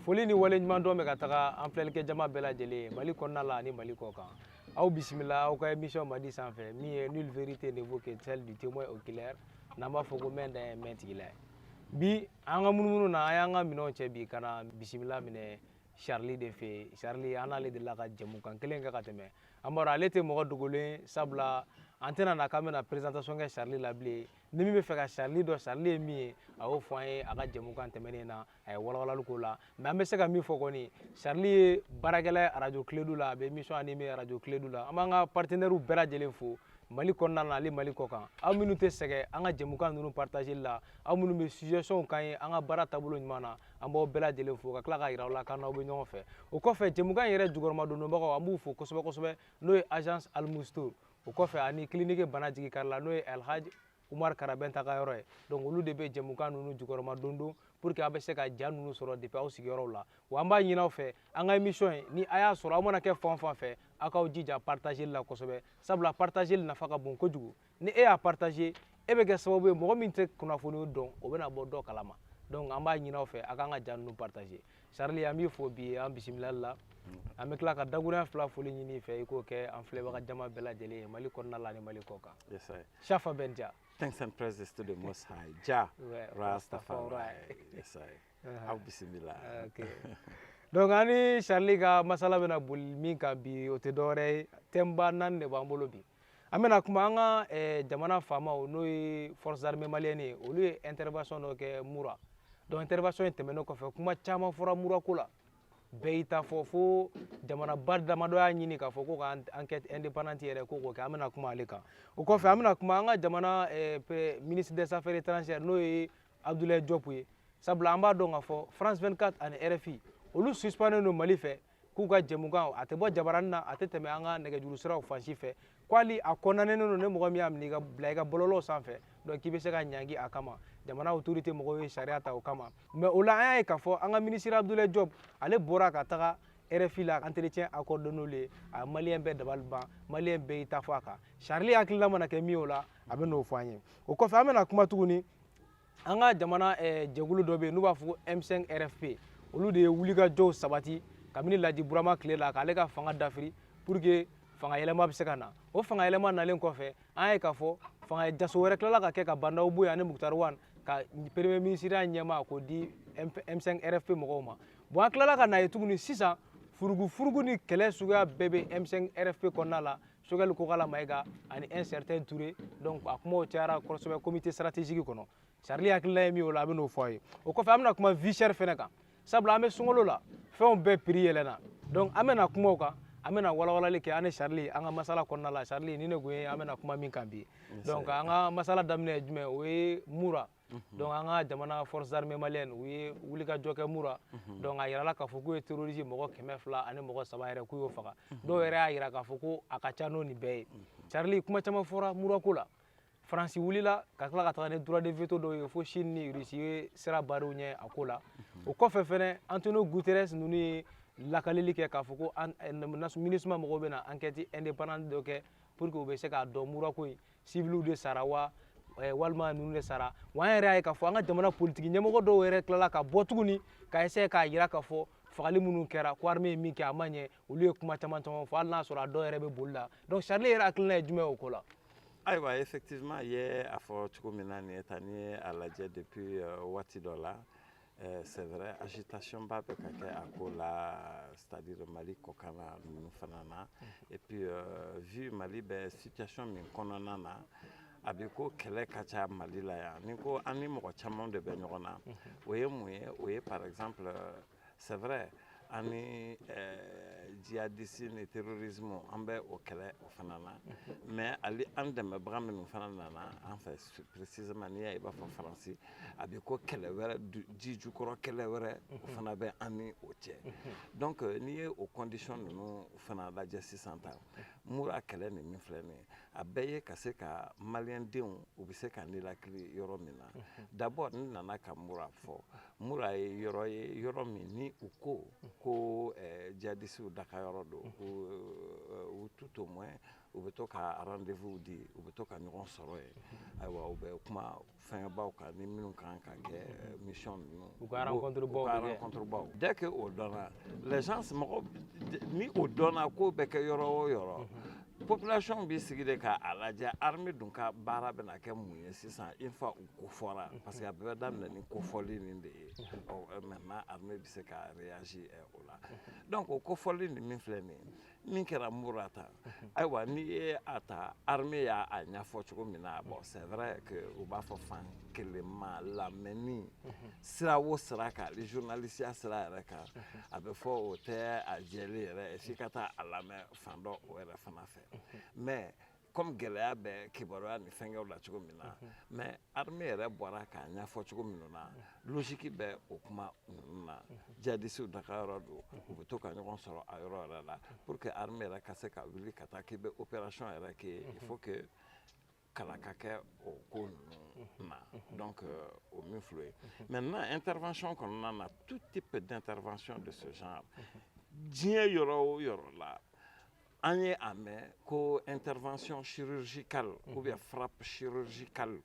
foli ni wale ɲuman dɔn bɛ ka taga an filɛlikɛ jama bɛɛ lajɛlen Mali kɔnɔna la ani Mali kɔ kan aw bisimila aw ka émission Madi sanfɛ min ye nulle vérité ne vaut que celle du témoin oculaire n'an b'a fɔ ko main d'un main tigila bi an ka munumunu na an y'an ka minɛnw cɛ bi ka na bisimila minɛ Charlie de fɛ Charlie an n'ale de la ka jɛmukan kelen kɛ ka tɛmɛ an b'a dɔn ale tɛ mɔgɔ dogolen sabula an tɛna na k'an bɛna présentation kɛ Charlie la bilen ni min bɛ fɛ ka Charlie dɔn Charlie ye min ye a y'o fɔ an ye a ka jɛmukan tɛmɛnen na a ye walawalali k'o la mais an bɛ se ka min fɔ kɔni Charlie ye baarakɛla ye radio Kiledu la a bɛ émission animé radio Kiledu la an b'an ka partenaires bɛɛ lajɛlen fo Mali kɔnɔna na ale Mali kɔ kan aw minnu tɛ sɛgɛn an ka jɛmukan ninnu partager la aw minnu bɛ suggestion k'an ye an ka baara taabolo ɲuman na an b'aw bɛɛ lajɛlen fo ka tila ka yira aw la k'an n'aw bɛ ɲɔgɔn fɛ o kɔfɛ jɛmukan yɛrɛ jukɔrɔma dondonbagaw an b'u fo kosɛbɛ kosɛbɛ n'o ye agence Al Moustour o kɔfɛ ani clinique bana jigi kari la n'o ye Elhaj Umar Karabɛnta ka yɔrɔ ye donc olu de bɛ jɛmukan ninnu jukɔrɔma dondon pour que aw bɛ se ka ja ninnu sɔrɔ depuis aw sigiyɔrɔw la wa an b'a ɲini aw fɛ an ka émission in ni a y'a sɔrɔ aw mana kɛ fan o fan fɛ aw k'aw jija partager la kosɛbɛ sabula partager nafa ka bon kojugu ni e y'a partager e bɛ kɛ sababu ye mɔgɔ min tɛ kunnafoni dɔn o bɛna bɔ dɔ kalama donc an b'a ɲini aw fɛ aw k'an ka ja ninnu partager Charlie an b'i fo bi an bisimilali la an bɛ tila ka dakuruɲɛ fila foli ɲini i fɛ i k'o kɛ an filɛbaga jama bɛɛ lajɛlen ye Mali kɔnɔna la ani Mali kɔ kan. Yes, I. Shafa Benja. Thanks and praises to the Most High. Jah Rastafari. Yes, I. Aw bisimila. Okay. Donc ani Charlie ka masala bɛna boli min kan bi o tɛ dɔwɛrɛ ye thème ba 4 de b'an bolo bi an bɛna kuma an ka jamana faamaw n'o ye forces armées maliennes ye olu ye intervention dɔ kɛ Mura donc intervention in tɛmɛnen kɔfɛ kuma caman fɔra Mura ko la bɛɛ y'i ta fɔ fo jamanaba damadɔ y'a ɲini k'a fɔ ko ka enquête indépendante yɛrɛ ko k'o kɛ an bɛna kuma ale kan o kɔfɛ an bɛna kuma an ka jamana ministre des affaires étrangères n'o ye Abdoulaye Diop ye sabula an b'a dɔn k'a fɔ France 24 ani RFI olu suspendé don Mali fɛ k'u ka jɛmukan a tɛ bɔ jabaranin na a tɛ tɛmɛ an ka nɛgɛjuru siraw fan si fɛ k'ali a kɔnnanen don ni mɔgɔ min y'a minɛ bila i ka bɔlɔlɔw sanfɛ donc k'i bɛ se ka ɲangi a kama jamana autorité mɔgɔw ye sariya ta o kama mais o la an y'a ye k'a fɔ an ka ministre Abdoulaye Diop ale bɔra ka taga RFI la entretien accordé n'olu ye a maliyɛn bɛɛ dabali ban maliyɛn bɛɛ y'i ta fɔ a kan Charlie hakilina mana kɛ min ye o la a bɛ n'o fɔ an ye o kɔfɛ an bɛna kuma tuguni an ka jamana jɛkulu dɔ bɛ yen n'u b'a fɔ ko M5 RFP olu de ye wulikajɔw sabati kabini Laji Burama tile la k'ale ka fanga dafiri pour que fanga yɛlɛma bɛ se ka na o fanga yɛlɛma nalen kɔfɛ an ye k'a fɔ fanga jaso wɛrɛ tilala ka kɛ ka Bandaw Boye ani Mukutari Wan ka premier ministre ɲɛma k'o di M5 RFP mɔgɔw ma bon an tilala ka na ye tuguni sisan furugu ni kɛlɛ suguya bɛɛ bɛ M5 RFP kɔnɔna la Choguel Kokala Mayiga ani un certain Touré donc a kumaw cayara kosɛbɛ comité stratégique kɔnɔ Charlie hakilina ye min ye o la a bɛ n'o fɔ a ye o kɔfɛ an bɛna kuma vie chère fɛnɛ kan sabula an bɛ sunkalo la fɛnw bɛɛ prix yɛlɛnna donc an bɛna kuma o kan an bɛna walawalali kɛ an ni Charlie an ka masala kɔnɔna la Charlie ni ne kun ye an bɛna kuma min kan bi donc an ka masala daminɛ ye jumɛn o ye Mura donc an ka jamana forces armées maliennes u ye wulikajɔ kɛ Mura donc a yirala k'a fɔ k'u ye terroriste mɔgɔ 200 ani mɔgɔ 3 yɛrɛ k'u y'o faga dɔw yɛrɛ y'a yira k'a fɔ ko a ka ca n'o nin bɛɛ ye Charlie kuma caman fɔra Mura ko la Faransi wulila ka tila ka taga ni droit de veto dɔw ye fo Chine ni Russie ye sira bariw ɲɛ a ko la o kɔfɛ fɛnɛ Antonio Guterres ninnu ye lakaleli kɛ k'a fɔ ko MINUSMA mɔgɔw bɛna enquête indépendante dɔ kɛ pour que u bɛ se k'a dɔn Mura ko in civils de sara wa walima ninnu de sara wa an yɛrɛ y'a ye k'a fɔ an ka jamana politique ɲɛmɔgɔ dɔw yɛrɛ tilala ka bɔ tuguni ka essayer k'a yira k'a fɔ fagali minnu kɛra ko armée ye min kɛ a ma ɲɛ olu ye kuma caman fɔ hali n'a sɔrɔ a dɔw yɛrɛ bɛ boli la donc Charlie yɛrɛ hakilina ye jumɛn ye o ko la. Ayiwa effectivement i ye a fɔ cogo min na nin ye tan ni ye a lajɛ depuis waati dɔ la c'est vrai agitation ba bɛ ka kɛ a ko la c'est-à-dire Mali kɔkan na ninnu fana na et puis vu Mali bɛ situation min kɔnɔna na a bɛ ko kɛlɛ ka ca Mali la yan ni ko an ni mɔgɔ caman de bɛ ɲɔgɔn na o ye mun ye o ye par exemple c'est vrai ani djihadisme ni terrorisme an bɛ o kɛlɛ o fana na mais ali an dɛmɛbaga minnu fana nana an fɛ précisément n'i y'a ye i b'a fɔ Faransi a bɛ ko kɛlɛ wɛrɛ ji jukɔrɔ kɛlɛ wɛrɛ o fana bɛ an ni o cɛ donc n'i ye o condition ninnu fana lajɛ sisan ta Mura kɛlɛ nin min filɛ nin ye a bɛɛ ye ka se ka maliyɛndenw u bɛ se ka ninakili yɔrɔ min na d'abord n nana ka mura fɔ mura ye yɔrɔ min ni u ko jihadisiw dakayɔrɔ don u tout au moins u bɛ to ka rendez-vous di u bɛ to ka ɲɔgɔn sɔrɔ yen ayiwa u bɛ kuma fɛngɛbaw kan ni minnu kan ka kɛ mission ninnu u ka rencontre baw dès que o dɔnna les gens mɔgɔ ni o dɔnna ko bɛ kɛ yɔrɔ o yɔrɔ population b'i sigi de k'a lajɛ armée dun ka baara bɛna kɛ mun ye sisan une fois u kofɔra parce que a bɛɛ bɛ daminɛ ni kofɔli nin de ye maintenant armée bɛ se ka réagir o la donc o kofɔli nin min filɛ nin ye min kɛra mura ta ayiwa n'i ye a ta armée y'a ɲɛfɔ cogo min na bon c'est vrai que u b'a fɔ fan kelen ma lamɛnni sira o sira kan ni journaliste sira yɛrɛ kan a bɛ fɔ o tɛ a jɛlen yɛrɛ ye f'i ka taa a lamɛn fan dɔ o yɛrɛ fana fɛ mais comme gɛlɛya bɛ kibaruya ni fɛnkɛw la cogo min na mais armée yɛrɛ bɔra k'a ɲɛfɔ cogo min na logique bɛ o kuma ninnu na jihadisiw dakayɔrɔ don u bɛ to ka ɲɔgɔn sɔrɔ a yɔrɔ yɛrɛ la pour que armée yɛrɛ ka se ka wuli ka taa k'i bɛ opération yɛrɛ kɛ il faut que kalan ka kɛ o ko ninnu na donc o min filɛ ye maintenant intervention kɔnɔna na tout type d'intervention de ce genre diɲɛ yɔrɔ o yɔrɔ la an ye a mɛn ko intervention chirurgicale ou bien frappe chirurgicale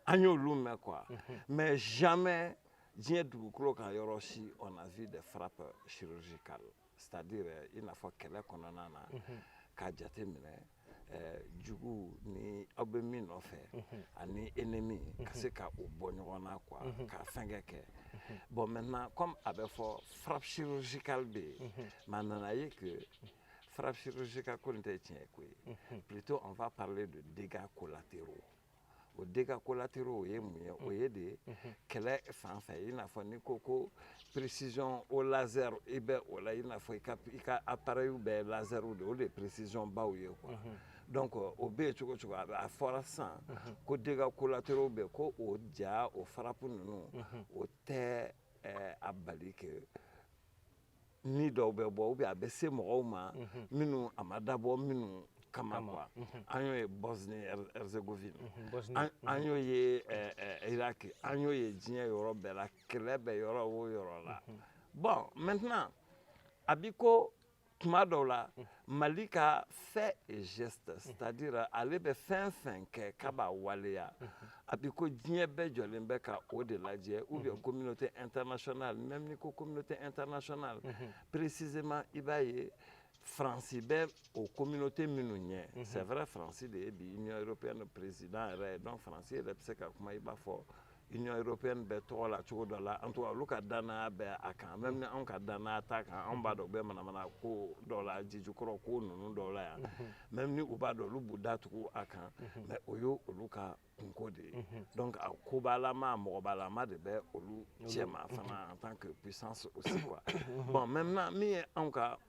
an y'olu mɛn quoi mais jamais diɲɛ dugukolo kan yɔrɔ si on a vu des frappes chirurgicales c'est-à-dire i n'a fɔ kɛlɛ kɔnɔna na k'a jate minɛ jugu ni aw bɛ min nɔfɛ ani ennemi ka se ka o bɔ ɲɔgɔn na quoi ka fɛnkɛ kɛ bon maintenant comme a bɛ fɔ frappe chirurgicale bɛ yen mais a nana ye que frappe chirurgicale ko nin tɛ tiɲɛ ye koyi plutôt on va parler de dégâts collatéraux o dégâts collatéraux o ye mun ye o ye de kɛlɛ fan fɛ i n'a fɔ ni ko ko précision au laser i bɛ o la i n'a fɔ i ka appareil bɛɛ laserw de o de ye précision baw ye quoi donc o bɛ yen cogo o cogo a fɔra sisan ko dégâts collatéraux bɛ yen ko o ja o frappe ninnu o tɛ a bali que ni dɔw bɛ bɔ ou bien a bɛ se mɔgɔw ma minnu a ma dabɔ minnu kama quoi an y'o ye Bosnie Herzégovine an y'o ye Irak an y'o ye diɲɛ yɔrɔ bɛɛ la kɛlɛ bɛ yɔrɔ o yɔrɔ la bon maintenant a bi ko tuma dɔw la Mali ka fait et geste c'est-à-dire ale bɛ fɛn fɛn kɛ k'a b'a waleya a bi ko diɲɛ bɛɛ jɔlen bɛ ka o de lajɛ ou bien communauté internationale même ni ko communauté internationale précisément i b'a ye Faransi bɛ o communauté minnu ɲɛ c'est vrai Faransi de ye bi Union européenne président yɛrɛ ye donc Faransi yɛrɛ bɛ se ka kuma i b'a fɔ Union européenne bɛ tɔgɔ la cogo dɔ la en tout cas olu ka danaya bɛ a kan même ni anw ka danaya t'a kan anw b'a dɔn u bɛ manamana ko dɔw la jijukɔrɔ ko ninnu dɔw la yan même ni u b'a dɔn olu b'u datugu a kan mais o ye olu ka kunko de ye donc a kobalama mɔgɔbalama de bɛ olu cɛma fana en tant que puissance aussi quoi bon maintenant min ye anw ka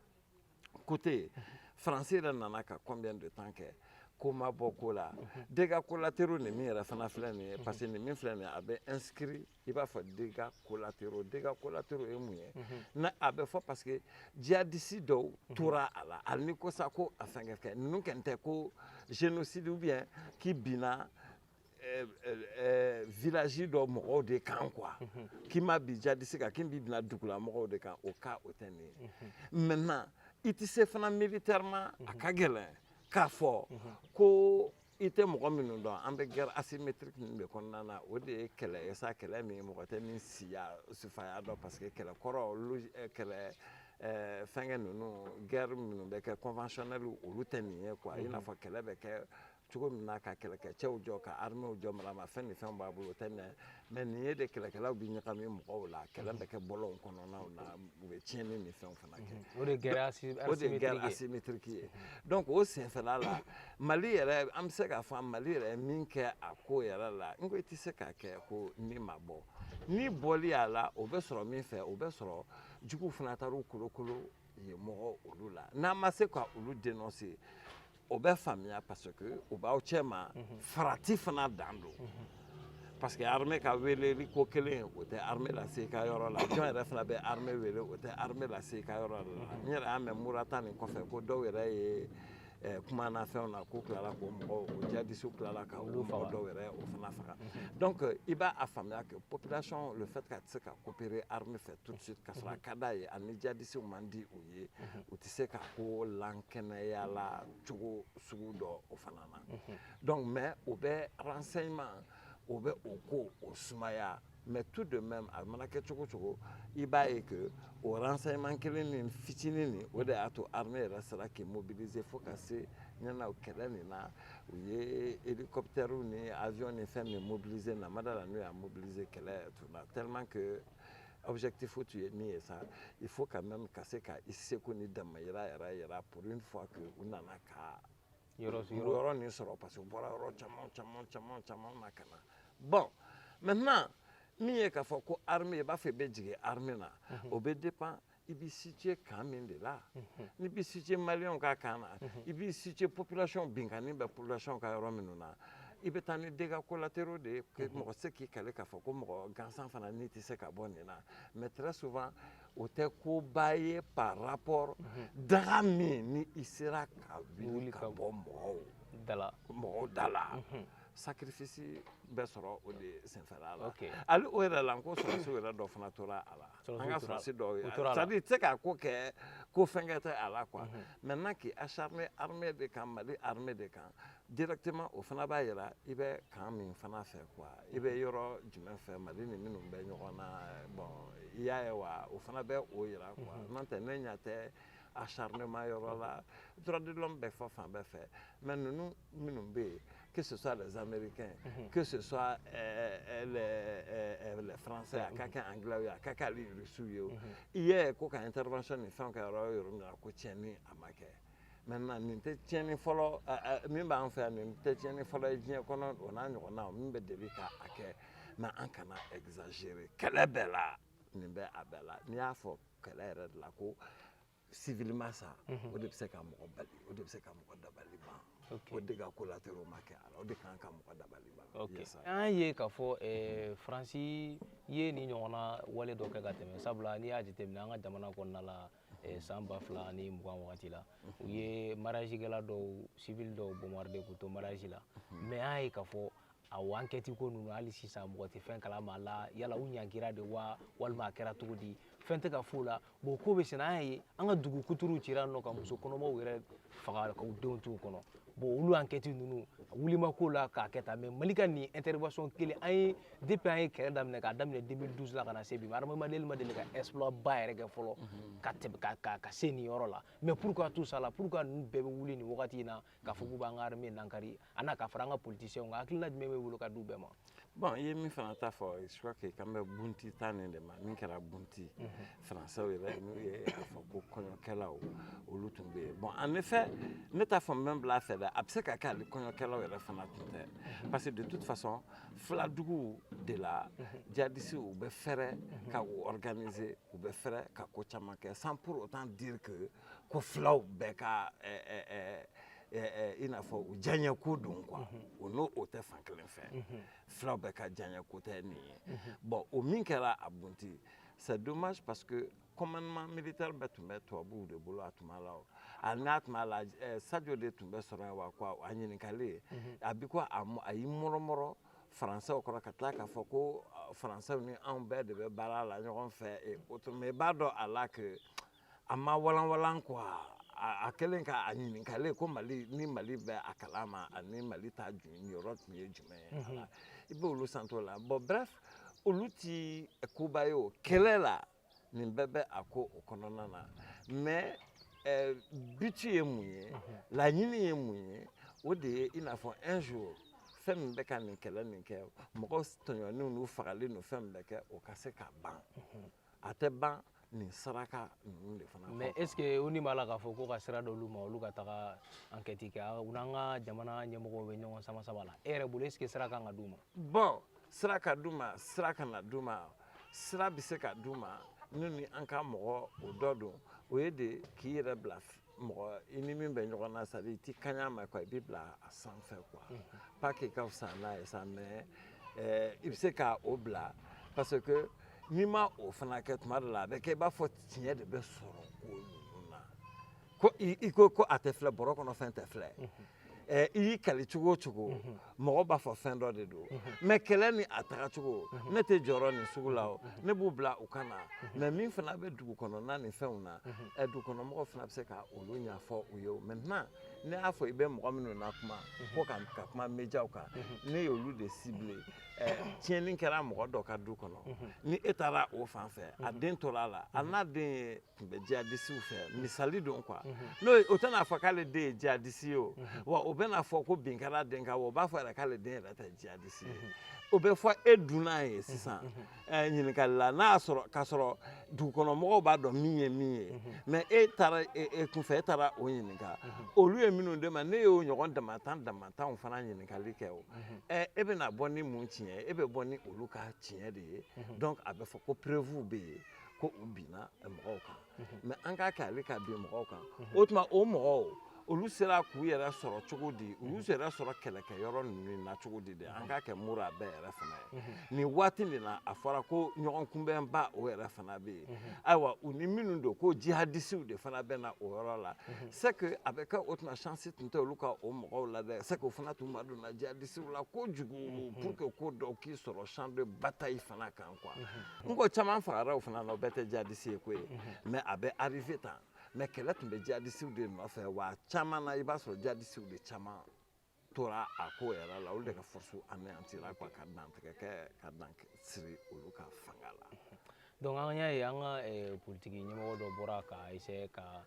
côté Faransi yɛrɛ nana ka combien de temps kɛ ko ma bɔ ko la dégâts collatéraux ni min yɛrɛ fana filɛ nin ye parce que nin min filɛ nin ye a bɛ inscrit i b'a fɔ dégâts collatéraux ye mun ye na a bɛ fɔ parce que jihadiste dɔw tora a la hali ni ko sa ko a fɛnkɛ kɛ ninnu kɛn tɛ ko génocide ou bien k'i binna village dɔ mɔgɔw de kan quoi k'i ma bin jihadiste kan k'i b'i binna dugula mɔgɔw de kan o cas o tɛ nin ye maintenant i tɛ se fana militairement a ka gɛlɛn k'a fɔ ko i tɛ mɔgɔ minnu dɔn an bɛ guerre asymétrique ninnu de kɔnɔna na o de ye kɛlɛ ye sa kɛlɛ min mɔgɔ tɛ min sifaya dɔn parce que kɛlɛ kɔrɔ kɛlɛ fɛngɛ ninnu guerre minnu bɛ kɛ conventionnel olu tɛ nin ye quoi i n'a fɔ kɛlɛ bɛ kɛ cogo min na ka kɛlɛkɛcɛw jɔ ka armɛw jɔ marama fɛn ni fɛn b'a bolo o tɛ nin mais nin ye de kɛlɛkɛlaw bi ɲagami mɔgɔw la kɛlɛ bɛ kɛ bɔlɔnw kɔnɔnaw na u bɛ tiɲɛni ni fɛnw fana kɛ o de ye guerre asymétrique ye donc o senfɛla la Mali yɛrɛ an bɛ se k'a fɔ Mali yɛrɛ ye min kɛ a ko yɛrɛ la n ko i tɛ se k'a kɛ ko ni ma bɔ ni bɔli a la o bɛ sɔrɔ min fɛ o bɛ sɔrɔ juguw fana taar'u kolokolo yen mɔgɔ olu la n'an ma se ka olu dénoncer o bɛ faamuya parce que o b'aw cɛ ma farati fana dan don parce que armée ka weleli ko kelen o tɛ armée lase i ka yɔrɔ la jɔn yɛrɛ fana bɛ armée wele o tɛ armée lase i ka yɔrɔ la n yɛrɛ y'a mɛn murata nin kɔfɛ ko dɔw yɛrɛ ye kuma na fɛnw na k'u tilala k'o mɔgɔw o djihadistes tilala ka olu mɔgɔ dɔw yɛrɛ o fana faga donc i b'a faamuya que population le fait ka tɛ se ka coopérer armée fɛ tout de suite ka sɔrɔ a ka d'a ye ani djihadistes man di u ye u tɛ se ka ko lankɛnɛya la cogo sugu dɔ o fana na donc mais o bɛ renseignement o bɛ o ko o sumaya mais tout de même a mana kɛ cogo cogo i b'a ye que o renseignement kelen nin fitinin nin o de y'a to armée yɛrɛ sera k'i mobiliser fo ka se ɲɛna o kɛlɛ nin na u ye hélicoptères ni avions ni fɛn min mobiliser Namada la n'u y'a mobiliser kɛlɛ tun tellement que objectif tu ye min ye sa il faut quand même ka se ka i seko ni damayira yɛrɛ yira pour une fois que u nana ka yɔrɔ nin sɔrɔ parce que u bɔra yɔrɔ caman na ka na bon maintenant min ye k'a fɔ ko armée i b'a fɔ i bɛ jigin armée na o bɛ dépend i b'i situé camp min de la n'i b'i situé maliyɛnw ka camp na i b'i situé population binkanni bɛ population ka yɔrɔ minnu na i bɛ taa ni dégâts collatéraux de ye mɔgɔ tɛ se k'i kale k'a fɔ ko mɔgɔ gansan fana n'i tɛ se ka bɔ nin na mais très souvent o tɛ koba ye par rapport daga min ni i sera ka wuli ka bɔ mɔgɔw da la sacrifice bɛ sɔrɔ o de senfɛla la hali o yɛrɛ la n ko sɔrɔsiw yɛrɛ dɔ fana tora a la an ka sɔrɔsi dɔw ye c'est à dire i tɛ se ka ko kɛ ko fɛnkɛ tɛ a la quoi maintenant k'i acharner armée de kan Mali armée de kan directement o fana b'a yira i bɛ kan min fana fɛ quoi i bɛ yɔrɔ jumɛn fɛ Mali ni minnu bɛ ɲɔgɔn na bon i y'a ye wa o fana bɛ o yira quoi n'o tɛ ne ɲɛ tɛ acharnement yɔrɔ la droit de l'homme bɛ fɔ fan bɛɛ fɛ mais ninnu minnu bɛ yen que ce soit les Américains, que ce soit les Français, à quelqu'un anglais, à quelqu'un russe, hier, quand intervention ni fɛn kɛra yɔrɔ min na ko tiɲɛni a ma kɛ maintenant nin tɛ tiɲɛni fɔlɔ min b'an fɛ yan nin tɛ tiɲɛni fɔlɔ ye diɲɛ kɔnɔ o n'a ɲɔgɔnnaw min bɛ deli k'a kɛ mais an kana exagérer kɛlɛ bɛɛ la nin bɛ a bɛɛ la n'i y'a fɔ kɛlɛ yɛrɛ de la ko civilement sa o de bɛ se ka mɔgɔ bali o de bɛ se ka mɔgɔ dabali ban o dégâts collatéraux ma kɛ a la o de kan ka mɔgɔ dabali ban an ye k'a fɔ Faransi ye nin ɲɔgɔnna wale dɔ kɛ ka tɛmɛ sabula n'i y'a jateminɛ an ka jamana kɔnɔna la san 2020 wagati la u ye mariage kɛla dɔw civil dɔw bombarder k'u to mariage la mais an ye k'a fɔ a enquête ko ninnu hali sisan mɔgɔ tɛ fɛn kalama a la yala u ɲangira de wa walima a kɛra cogo di fɛn tɛ ka f'u la bon ko bɛ sen an ye an ka dugu kuturu cira nɔ ka muso kɔnɔmaw yɛrɛ faga k'u denw t'u kɔnɔ bon olu enquête ninnu wulima ko la k'a kɛ tan mais Mali ka nin intervention kelen an ye depuis an ye kɛlɛ daminɛ k'a daminɛ 2012 la ka na se bi ma adamaden ma deli ka exploit ba yɛrɛ kɛ fɔlɔ ka se nin yɔrɔ la mais pourquoi tout ça la pourquoi ninnu bɛɛ bɛ wuli nin wagati in na k'a fɔ k'u b'an ka armée nankari a n'a ka fara an ka politiciens kan hakilina jumɛn bɛ wolo ka d'u bɛɛ ma bon i ye min fana ta fɔ je crois que kan bɛ bunti ta nin de ma min kɛra bunti français yɛrɛ n'u ye a fɔ ko kɔɲɔkɛlaw olu tun bɛ yen bon en effet ne t'a fɔ n bɛ n bila a fɛ dɛ a bɛ se ka kɛ hali kɔɲɔkɛlaw yɛrɛ fana tun tɛ parce que de toute façon filaduguw de la djihadistes u bɛ fɛrɛ ka u organiser u bɛ fɛrɛ ka ko caman kɛ sans pour autant dire que ko filaw bɛɛ ka i n'a fɔ u diyaɲɛ ko don quoi o n'o o tɛ fan kelen fɛ filaw bɛɛ ka diyaɲɛ ko tɛ nin ye bon o min kɛra a bunti c'est dommage parce que commandement militaire bɛɛ tun bɛ tubabuw de bolo a tuma la a n'a tuma la Sadio de tun bɛ sɔrɔ yen wa quoi a ɲininkali a bi ko a y'i mɔrɔmɔrɔ Français kɔrɔ ka tila k'a fɔ ko Français ni anw bɛɛ de bɛ baara la ɲɔgɔn fɛ mais i b'a dɔn a la que a ma walan quoi a kɛlen k'a ɲininkali ko Mali ni Mali bɛ a kalama ani Mali ta yɔrɔ tun ye jumɛn ye i b'olu sant'o la bon bref olu ti koba ye o kɛlɛ la nin bɛɛ bɛ a ko o kɔnɔna na mais but ye mun ye laɲini ye mun ye o de ye i n'a fɔ un jour fɛn min bɛ ka nin kɛlɛ nin kɛ mɔgɔ tɔɲɔnenw n'u fagalen no fɛn min bɛ kɛ o ka se ka ban a tɛ ban nin saraka ninnu de fana mais est ce que u ni b'a la k'a fɔ ko ka sira d'olu ma olu ka taga enquête kɛ u n'an ka jamana ɲɛmɔgɔw bɛ ɲɔgɔn sama la e yɛrɛ bolo est ce que sira kan ka d'u ma bon sira ka d'u ma sira kana d'u ma sira bɛ se ka d'u ma ne ni an ka mɔgɔ o dɔ don o ye de k'i yɛrɛ bila mɔgɔ i ni min bɛ ɲɔgɔn na c'est à dire i ti kaɲa ma quoi i b'i bila a sanfɛ quoi pas que i ka fisa n'a ye sa mais i bɛ se ka o bila parce que n'i ma o fana kɛ tuma dɔ la a bɛ kɛ i b'a fɔ tiɲɛ de bɛ sɔrɔ ko ninnu na ko a tɛ filɛ bɔrɔ kɔnɔ fɛn tɛ filɛ i y'i kali cogo o cogo mɔgɔ b'a fɔ fɛn dɔ de don mɛ kɛlɛ ni a tagacogo ne tɛ jɔyɔrɔ nin sugu la o ne b'u bila u ka na mɛ min fana bɛ dugu kɔnɔna ni fɛnw na dugukɔnɔmɔgɔw fana bɛ se ka olu ɲɛfɔ u ye maintenant ne y'a fɔ i bɛ mɔgɔ minnu na kuma ko ka kuma médiaw kan ne y'olu de ciblé tiɲɛni kɛra mɔgɔ dɔ ka du kɔnɔ ni e taara o fan fɛ a den tora a la a n'a den tun bɛ jihadisiw fɛ misali don quoi n'o o tɛna fɔ k'ale den ye jihadisi ye o wa o bɛna fɔ ko bin kɛra den kan o b'a fɔ yɛrɛ k'ale den yɛrɛ tɛ jihadisi ye o bɛ fɔ e dunna ye sisan ɲininkali la n'a y'a sɔrɔ k'a sɔrɔ dugukɔnɔmɔgɔw b'a dɔn min ye min ye mɛ e taara e kunfɛ e taara o ɲininka olu ye minnu de ma ne y'o ɲɔgɔn damatanw fana ɲininkali kɛ o e bɛna bɔ ni mun tiɲɛ e bɛ bɔ ni olu ka tiɲɛ de ye donc a bɛ fɔ ko preuve bɛ yen ko u binna mɔgɔw kan mɛ an k'a kɛ ale ka bin mɔgɔw kan o tuma o mɔgɔw olu sera k'u yɛrɛ sɔrɔ cogo di olu yɛrɛ sɔrɔ kɛlɛkɛyɔrɔ ninnu na cogo di de an k'a kɛ mura bɛɛ yɛrɛ fana ye nin waati nin na a fɔra ko ɲɔgɔn kunbɛnba o yɛrɛ fana bɛ yen ayiwa u ni minnu don ko jihadisiw de fana bɛ na o yɔrɔ la c'est que a bɛ kɛ o tuma chance tun tɛ olu ka o mɔgɔw la dɛ c'est que o fana tun ma donna jihadisiw la kojugu pour que ko dɔw k'i sɔrɔ champ de bataille fana kan quoi n ko caman fagara o fana na o bɛɛ tɛ jihadisi ye ko ye mais a bɛ arrivé tan mɛ kɛlɛ tun bɛ jihadisiw de nɔfɛ wa caman na i b'a sɔrɔ jihadisiw de caman tora a ko yɛrɛ la olu de ka force anéantira quoi ka dantigɛ kɛ ka dan siri olu ka fanga la donc an y'a ye an ka politiki ɲɛmɔgɔ dɔ bɔra ka essayer ka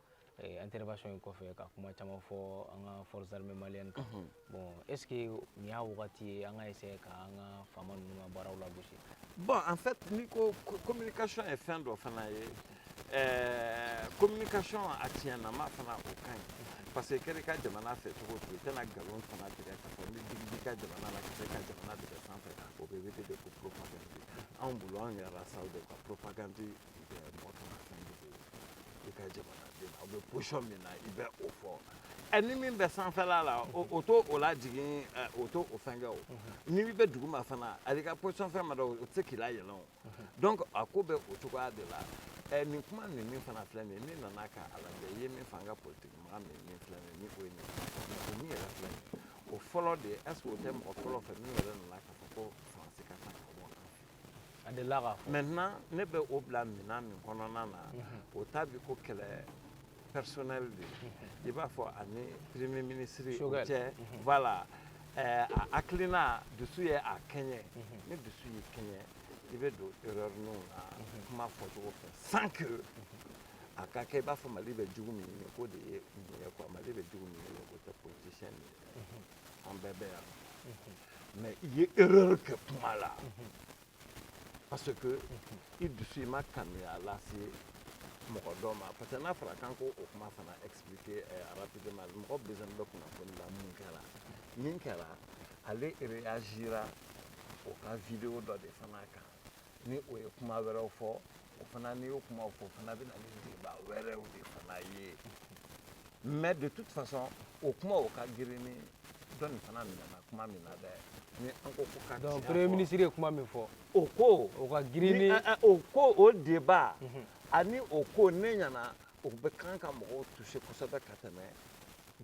intervention in kɔfɛ ka kuma caman fɔ an ka forces armées maliennes kan bon est ce que nin y'a wagati ye an ka essayer ka an ka faama ninnu ka baaraw lagosi bon en fait n'i ko communication ye fɛn dɔ fana ye communication a tiɲɛnama fana o ka ɲi parce que kɛra i ka jamana fɛ cogo o cogo i tɛna nkalon fana tigɛ k'a fɔ ni digi b'i ka jamana la ka se i ka jamana tigɛ sanfɛ o bɛ wele de ko propagande anw bolo anw yɛrɛ saw de ka propagande mɔgɔ kana fɛn dogo i ka jamana den na o bɛ position min na i bɛ o fɔ ni min bɛ sanfɛla la o to o lajigin o to o fɛnkɛ o ni bɛ duguma fana ali ka position fɛn ma dɔn o tɛ se k'i layɛlɛn o donc a ko bɛ o cogoya de la nin kuma nin min fana filɛ nin ye ne nana k'a lajɛ i ye min fɔ an ka politiki mɔgɔ min filɛ nin ye ni o ye nin o min yɛrɛ filɛ nin ye o fɔlɔ de est ce que o tɛ mɔgɔ fɔlɔ fɛ min yɛrɛ nana k'a fɔ ko faransi ka taa ka bɔ an fɛ a delila k'a fɔ maintenant ne bɛ o bila minan min kɔnɔna na o t'a bi ko kɛlɛ personnel de i b'a fɔ ani premier ministre o cɛ voilà a hakilina dusu ye a kɛɲɛ ni dusu y'i kɛɲɛ i bɛ don erreur ninnu na kuma fɔcogo fɛ sans que a ka kɛ i b'a fɔ mali bɛ jugu min ye k'o de ye nin ye quoi mali bɛ jugu min ye o tɛ politicien nin ye an bɛɛ bɛ yan mais i ye erreur kɛ kuma la parce que i dusu i ma kanuya lase mɔgɔ dɔ ma parce que n'a fɔra k'an ko o kuma fana expliquer rapidement mɔgɔ besoin bɛ kunnafoni la min kɛra ale réagira o ka vidéo dɔ de fana kan ni o ye kuma wɛrɛw fɔ o fana n'i y'o kumaw fɔ o fana bɛ na ni débat wɛrɛw de fana ye mais de toute façon o kuma o ka girin ni dɔ nin fana minɛna kuma min na dɛ ni an ko ko ka tiɲɛ fɔ donc premier ministre ye kuma min fɔ o ko o ka girin ni o ko o débat ani o ko ne ɲɛna o bɛ kan ka mɔgɔw toucher kosɛbɛ ka tɛmɛ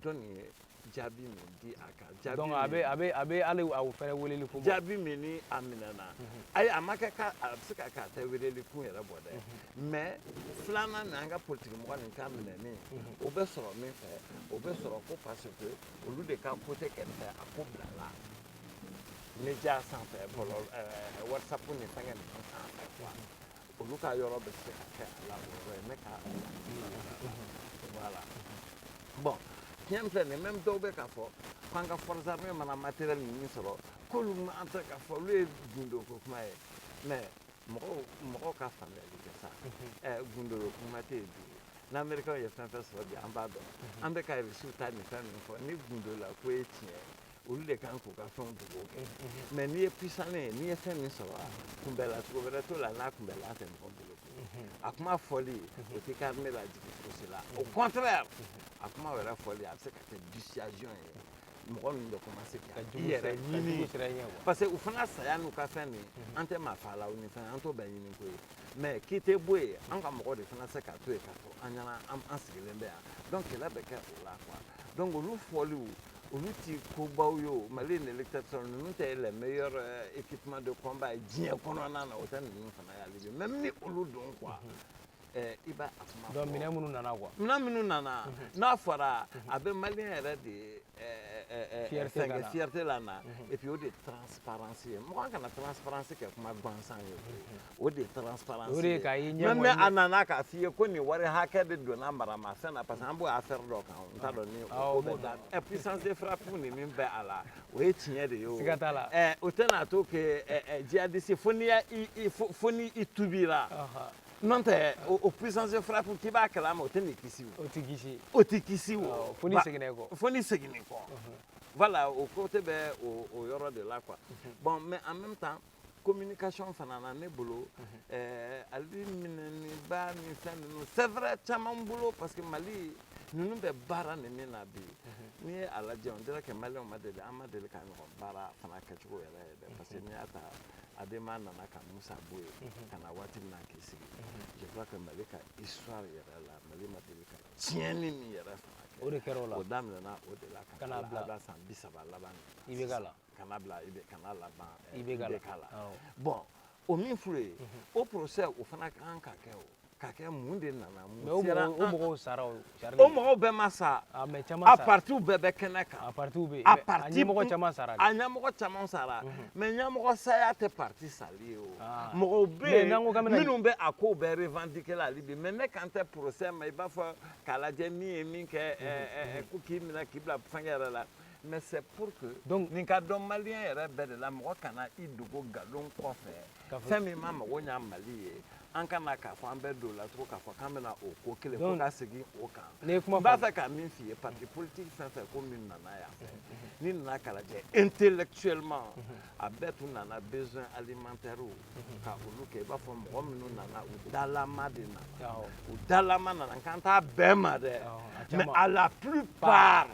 dɔ nin ye jaabi min di a kan jaabi donc a bɛ hali o fɛnɛ weleli kun bɔ jaabi min ni a minɛna ayi a ma kɛ a bɛ se ka kɛ a tɛ weleli kun yɛrɛ bɔ dɛ mais filanan ni an ka politiki mɔgɔ nin ka minɛni o bɛ sɔrɔ min fɛ o bɛ sɔrɔ ko parce que olu de ka côté kɛrɛfɛ a ko bilala média sanfɛ bɔlɔlɔ whatsapp ni fɛnkɛ ninnu sanfɛ quoi olu ka yɔrɔ bɛ se ka kɛ a la o yɔrɔ ye ne ka voilà bon tiɲɛ filɛ nin même dɔw bɛ k'a fɔ k'an ka forces armées mana matériel ninnu sɔrɔ k'olu man tɛ k'a fɔ olu ye gundo ko kuma ye mais mɔgɔw ka faamuyali kɛ sa gundo ko kuma tɛ yen bi n'américain ye fɛn fɛn sɔrɔ bi an b'a dɔn an bɛ ka reçu ta ni fɛn min fɔ ni gundo la ko ye tiɲɛ olu de kan k'u ka fɛnw dogo kɛ mais n'i ye puissant ye n'i ye fɛn min sɔrɔ kunbɛla cogo wɛrɛ t'o la n'a kunbɛla tɛ mɔgɔ bolo a kuma fɔli o tɛ kɛ armée la jigin fosi la au contraire a kuma wɛrɛ fɔli a bɛ se ka kɛ dissuasion ye mɔgɔ ninnu bɛ commencer ka i jugu yɛrɛ ɲini sira ɲɛ quoi. parce que u fana saya n'u ka fɛn nin an tɛ maa faala u ni fɛn an t'o bɛɛ ɲini ko ye mais k'i tɛ bɔ yen an ka mɔgɔ de fana se ka to yen k'a fɔ an ɲɛna an sigilen bɛ yan donc kɛlɛ bɛ kɛ o la quoi donc olu fɔliw olu ti kobaw ye o Mali ni électeur ninnu tɛ les meilleurs équipements de combat ye diɲɛ kɔnɔna na o tɛ ninnu fana y'ale bi même ni olu don quoi i b'a a kuma fɔ donc minɛn minnu nana quoi. minɛn minnu nana n'a fɔra a bɛ maliyɛn yɛrɛ de fierté la na et puis o de transparence ye mɔgɔ kana transparence kɛ kuma gansan ye o de transparence o de k'a ye ɲɛmɔgɔ ye même a nana k'a f'i ye ko nin wari hakɛ de donna maramafɛn na parce que an b'o affaire dɔ kan n t'a dɔn ni o bɛ da puissance de frappe ni min bɛ a la o ye tiɲɛ de ye o siga t'a la o tɛna to kɛ djihadiste fo ni i tubira n'o tɛ o puissance de frappe k'i b'a kalama o tɛ nin kisi o o tɛ kisi o fo ni seginna kɔ fo ni seginna kɔ voilà o côté bɛ o yɔrɔ de la quoi bon mais en même temps communication fana na ne bolo ale minɛniba ni fɛn ninnu c'est vrai caman bolo parce que Mali ninnu bɛ baara nin min na bi n'i ye a lajɛ on dirait que maliyɛnw ma deli an ma deli ka ɲɔgɔn baara fana kɛcogo yɛrɛ ye dɛ parce que n'i y'a ta Adema nana ka Musa Boye ka na waati min na k'i sigi je crois que Mali ka histoire yɛrɛ la Mali ma deli ka tiɲɛni min yɛrɛ fana kɛ o de kɛra o la o daminɛna o de la ka na bila san 30 laban i bɛ k'a la kana bila kana laban i bɛ k'a la bon o min filɛ ye o procès o fana kan ka kɛ o ka kɛ mun de nana mun sera o mɔgɔw sara o o mɔgɔw bɛɛ ma sa mais caman a sara partiw bɛɛ bɛ kɛnɛ kan a partiw bɛ a parti ɲɛmɔgɔ caman sara a ɲɛmɔgɔ caman sara mais ɲɛmɔgɔ saya tɛ parti sali ye o mɔgɔw bɛ yen minnu bɛ a ko bɛɛ revendiquer la hali bi mais ne kan tɛ procès ma i b'a fɔ k'a lajɛ min ye min kɛ ko k'i minɛ k'i bila fɛnkɛ yɛrɛ la mais c'est pour que nin ka dɔn maliyɛn yɛrɛ bɛɛ de la mɔgɔ kana i dogo nkalon kɔfɛ fɛn min ma mago ɲa Mali ye an kana k'a fɔ an bɛ don la tugun k'a fɔ k'an bɛna o ko kelen fo ka segin o kan n b'a fɛ ka min f'i ye parti politique fɛn fɛn ko min nana yan fɛ ni nana k'a lajɛ intellectuellement a bɛɛ tun nana besoin alimentaire ka olu kɛ i b'a fɔ mɔgɔ minnu nana u dalama de nana u dalama nana k'an t'a bɛɛ ma dɛ mais à la plupart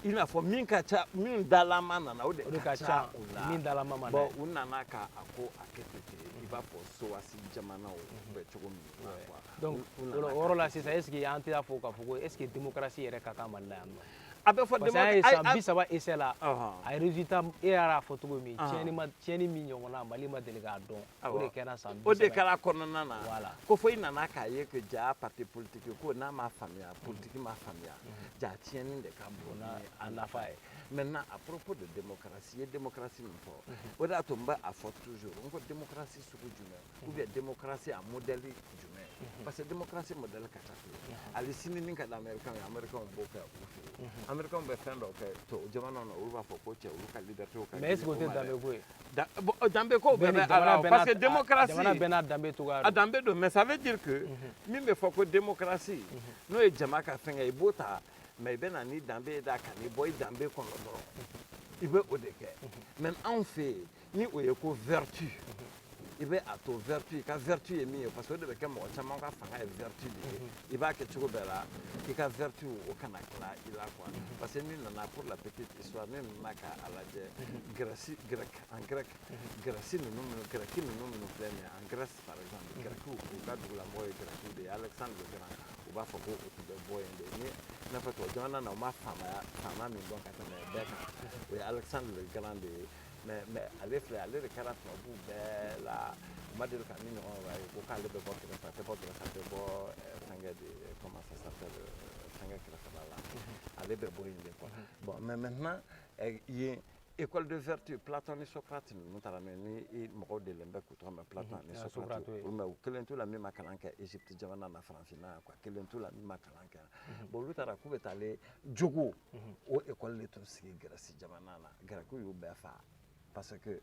i n'a fɔ min ka ca min dalama nana o de ka ca o la min dalama ma bon u nana ka a ko a kɛ ten i b'a fɔ sowasi jamanaw bɛ cogo min na quoi donc o yɔrɔ la sisan est ce que an tɛ fɔ k'a fɔ ko est ce que démocratie yɛrɛ ka kan Mali la yan nɔ a bɛ fɔ parce que an ye san 30 essai la a ye résultat e yɛrɛ fɔ cogo min tiɲɛni min ɲɔgɔnna Mali ma deli k'a dɔn o de kɛra san 30 o de kɛra kɔnɔna na ko fo i nana k'a ye que ja parti politique ko n'a ma faamuya politique ma faamuya ja tiɲɛni de ka bon a nafa ye maintenant à propos de démocratie ye démocratie min fɔ o de y'a to n bɛ a fɔ toujours n ko démocratie sugu jumɛn ou bien démocratie a modèle jumɛn parce que démocratie modèle ka ca koyi hali sini min ka di américain ye américain b'o kɛ u fɛ yen américain bɛ fɛn dɔ kɛ to jamana na olu b'a fɔ ko cɛ olu ka liberté ka mais est ce que o tɛ danbe ko ye danbe ko bɛɛ bɛ ala parce que démocratie jamana bɛɛ n'a danbe cogoya a danbe don mais ça veut dire que min bɛ fɔ ko démocratie n'o ye jama ka fɛn kɛ i b'o ta mais i bɛ na ni danbe ye da ka n'i bɔ i danbe kɔnɔ dɔrɔn i bɛ o de kɛ mais anw fɛ yen ni o ye ko vertu i bɛ a to vertu i ka vertu ye min ye parce que o de bɛ kɛ mɔgɔ caman ka fanga ye vertu de ye i b'a kɛ cogo bɛɛ la i ka vertu o kana tila i la quoi parce que n'i nana pour la petite histoire ne nana k'a lajɛ en grec Grèce ninnu greki ninnu minnu filɛ nin ye en Grèce par exemple grɛkiw u ka dugulamɔgɔ ye grɛkiw de ye Alexandre le Grand u b'a fɔ ko o tun bɛ bɔ yen de ni n'a fɔ tubabu jamana na u ma faama min dɔn ka tɛmɛ bɛɛ kan o ye Alexandre le Grand de ye mais ale filɛ ale de kɛra tubabu bɛɛ la u ma deli ka min ɲɔgɔn wɛrɛ ye ko k'ale bɛ bɔ kɛrɛfɛ a tɛ bɔ kɛrɛfɛ a tɛ bɔ fɛnkɛ de comment ça s'appelle fɛnkɛ kɛrɛfɛla la ale bɛ bɔ yen de quoi bon mais maintenant yen école de vertu Platon ni Socrate ninnu taara mɛ ni mɔgɔw delen bɛ k'u tɔgɔ mɛn Platon ni Socrate mɛ u kelen t'u la min ma kalan kɛ Égypte jamana na farafinna yan quoi kelen t'u la min ma kalan kɛ bon olu taara k'u bɛ taale jogo o école de tun sigi Grèce jamana na Grɛkiw y'u bɛɛ fa parce que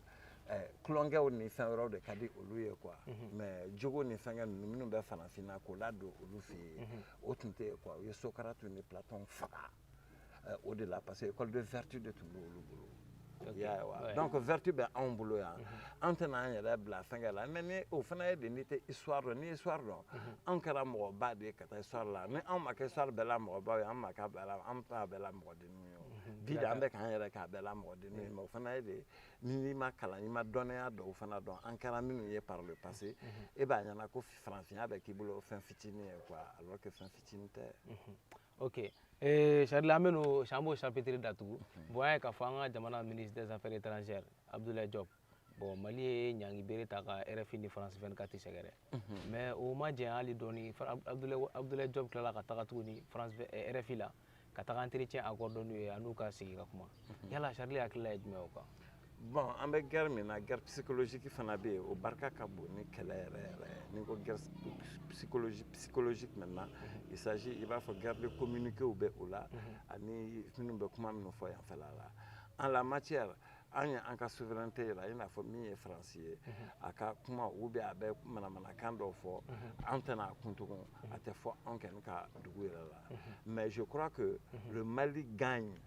kulonkɛw ni fɛn wɛrɛw de ka di olu ye quoi mais jogo ni fɛnkɛ ninnu minnu bɛ farafinna k'o ladon olu fɛ yen o tun tɛ quoi u ye Socrate ni Platon faga o de la parce que école de vertu de tun bɛ olu bolo donc vertu bɛ anw bolo yan an tɛna an yɛrɛ bila fɛnkɛ la mais ni o fana ye de n'i tɛ histoire dɔn ni histoire dɔn anw kɛra mɔgɔba de ye ka taa histoire la ni anw ma kɛ histoire bɛɛ la mɔgɔbaw ye an ma kɛ an t'a bɛɛ la mɔgɔdenninw ye bi da an bɛ k'an yɛrɛ k'a bɛɛ la mɔgɔ de mais o fana ye de n'i ma kalan i ma dɔnniya dɔw fana dɔn an kɛra minnu ye par le passé e b'a ɲɛna ko farafinya bɛ k'i bolo fɛn fitinin ye quoi alors que fɛn fitinin tɛ. Ok, Charles an bɛ n'o b'o chapitre datugu bon an ye k'a fɔ an ka jamana ministre des affaires étrangères Abdoulaye Diop bon Mali ye ɲangi bere ta ka RFI ni France 24 sɛgɛrɛ mais o ma jɛn hali dɔɔni Abdoulaye Diop tilala ka taga tuguni RFI la ka taga entretien accordé n'u ye a n'u ka sigi ka kuma yala Charles hakilila ye jumɛn o kan. Bon an bɛ guerre min na guerre psychologique fana bɛ yen o barika ka bon ni kɛlɛ yɛrɛ yɛrɛ ni ko guerre psychologique maintenant il s'agit i b'a fɔ guerre de communiquer bɛ o la ani minnu bɛ kuma minnu fɔ yanfɛla la en la matière an ye an ka souveraineté yira i n'a fɔ min ye faransi ye a ka kuma ou bien a bɛ manamanakan dɔw fɔ an tɛna a kun tugun a tɛ fɔ anw kɔni ka dugu yɛrɛ la mais je crois que le Mali gagne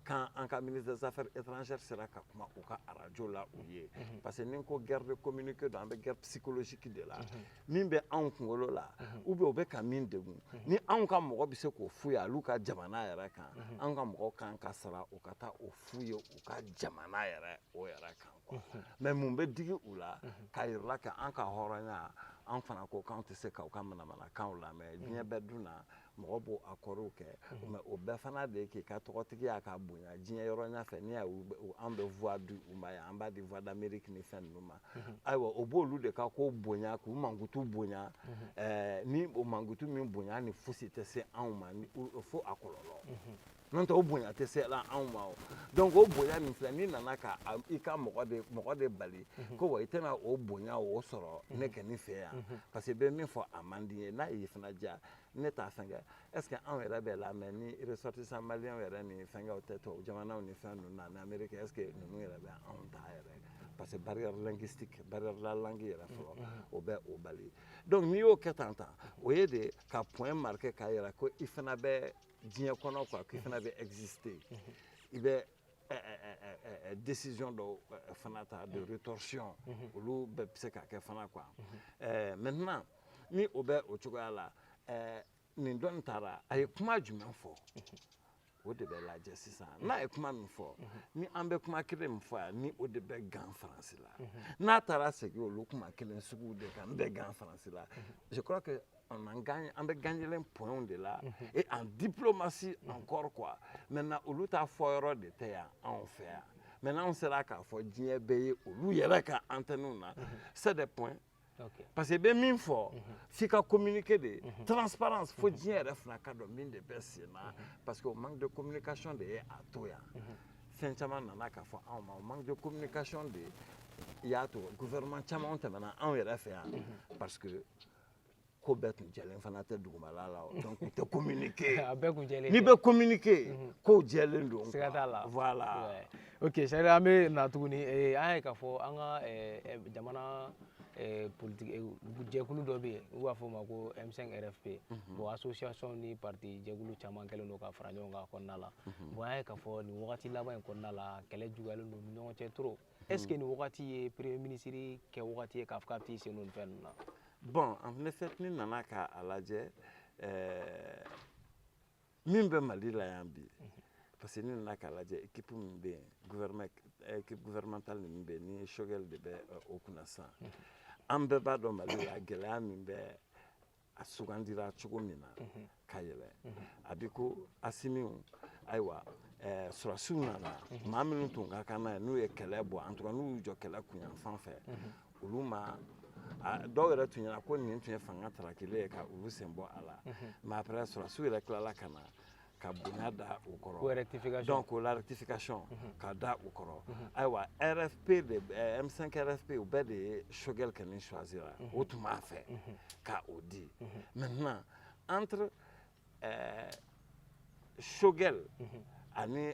quand an ka ministre des affaires étrangères sera ka kuma u ka radio la u ye parce que ni ko guerre de communiquer don an bɛ guerre psychologique de la min bɛ anw kunkolo la ou bien u bɛ ka min degun ni anw ka mɔgɔ bɛ se k'o f'u ye olu ka jamana yɛrɛ kan anw ka mɔgɔ kan ka sara u ka taa o f'u ye u ka jamana yɛrɛ o yɛrɛ kan quoi mais mun bɛ digi u la k'a yirala ka an ka hɔrɔnya an fana ko k'anw tɛ se k'u ka manamanakanw lamɛn diɲɛ bɛɛ dun na mɔgɔ b'o accords kɛ mais o bɛɛ fana de ye k'i ka tɔgɔtigiya ka bonya diɲɛ yɔrɔ ɲɛfɛ n'i y'a ye an bɛ voix di u ma yan an b'a di voix d'Amérique ni fɛn ninnu ma ayiwa o b'olu de ka ko bonya k'u mankutu bonya ni o mankutu min bonya ni fosi tɛ se anw ma fo a kɔlɔlɔ n'o tɛ o bonya tɛ se la anw ma o donc o bonya min filɛ n'i nana ka i ka mɔgɔ de bali ko wa i tɛna o bonya o sɔrɔ ne kɛ nin fɛ yan parce que bɛ min fɔ a man di ye n'a ye fana diya ne t'a fɛnkɛ est ce que anw yɛrɛ bɛ lamɛn ni ressortissants maliens yɛrɛ ni fɛnkɛw tɛ tubabu jamanaw ni fɛn ninnu na ni Amérique est ce que ninnu yɛrɛ bɛ anw ta yɛrɛ parce que barrière linguistique barrière la langue yɛrɛ fɔlɔ o bɛ o bali donc n'i y'o kɛ tan o ye de ka point marqué k'a yira ko i fana bɛ diɲɛ kɔnɔ quoi k'i fana bɛ exister i bɛ décision dɔw fana ta de rétorsion olu bɛɛ bɛ se ka kɛ fana quoi maintenant ni o bɛ o cogoya la nin dɔ in taara a ye kuma jumɛn fɔ o de bɛ lajɛ sisan n'a ye kuma min fɔ ni an bɛ kuma kelen min fɔ yan ni o de bɛ gan faransi la n'a taara segin olu kuma kelen sugu de kan n bɛ gan faransi la je crois que an bɛ gagnelen point de la et en diplomatie encore quoi maintenant olu t'a fɔ yɔrɔ de tɛ yan anw fɛ yan maintenant anw sera k'a fɔ diɲɛ bɛɛ ye olu yɛrɛ ka antenne na c'est des points parce que bɛ min fɔ f'i ka communiquer de transparence fo diɲɛ yɛrɛ fana ka dɔn min de bɛ sen na parce que o manque de communication de ye a to yan fɛn caman nana k'a fɔ anw ma o manque de communication de y'a to gouvernement caman tɛmɛna anw yɛrɛ fɛ yan parce que ko bɛɛ tun jɛlen fana tɛ dugumala la donc u tɛ communiquer n'i bɛ communiquer ko jɛlen don siga t'a la voilà ok Sari an bɛ na tuguni an ye k'a fɔ an ka jamana politique jɛkulu dɔ bɛ yen u b'a fɔ o ma ko M5 RFP bon association ni parti jɛkulu caman kɛlen don ka fara ɲɔgɔn kan kɔnɔna la bon an ye k'a fɔ nin wagati laban in kɔnɔna la kɛlɛ juguyalen don ni ɲɔgɔn cɛ trop est ce que nin wagati ye premier ministre kɛ wagati ye k'a fɔ k'a bɛ t'i sen don nin fɛn ninnu na. Bon, en effet, ni nana k'a lajɛ min bɛ Mali la yan bi parce que ni nana k'a lajɛ équipe min bɛ yen équipe gouvernementale min bɛ yen ni Choguel de bɛ o kunna sisan an bɛɛ b'a dɔn Mali la gɛlɛya min bɛ a sugandira cogo min na ka yɛlɛ a bi ko Asimiw ayiwa sɔrɔsiw nana maa minnu tun ka kan n'a ye n'u ye kɛlɛ bɔ en tout cas n'u y'u jɔ kɛlɛ kunyanfan fɛ olu ma dɔw yɛrɛ tun ɲɛna ko nin tun ye fanga tarakilen ye ka olu sen bɔ a la mais après sɔrɔsiw yɛrɛ tilala ka na ka bonya da u kɔrɔ donc la rectification ka da u kɔrɔ ayiwa RFP de M5 RFP o bɛɛ de ye Choguel kɔni choisira o tun b'a fɛ ka o di maintenant entre Choguel ani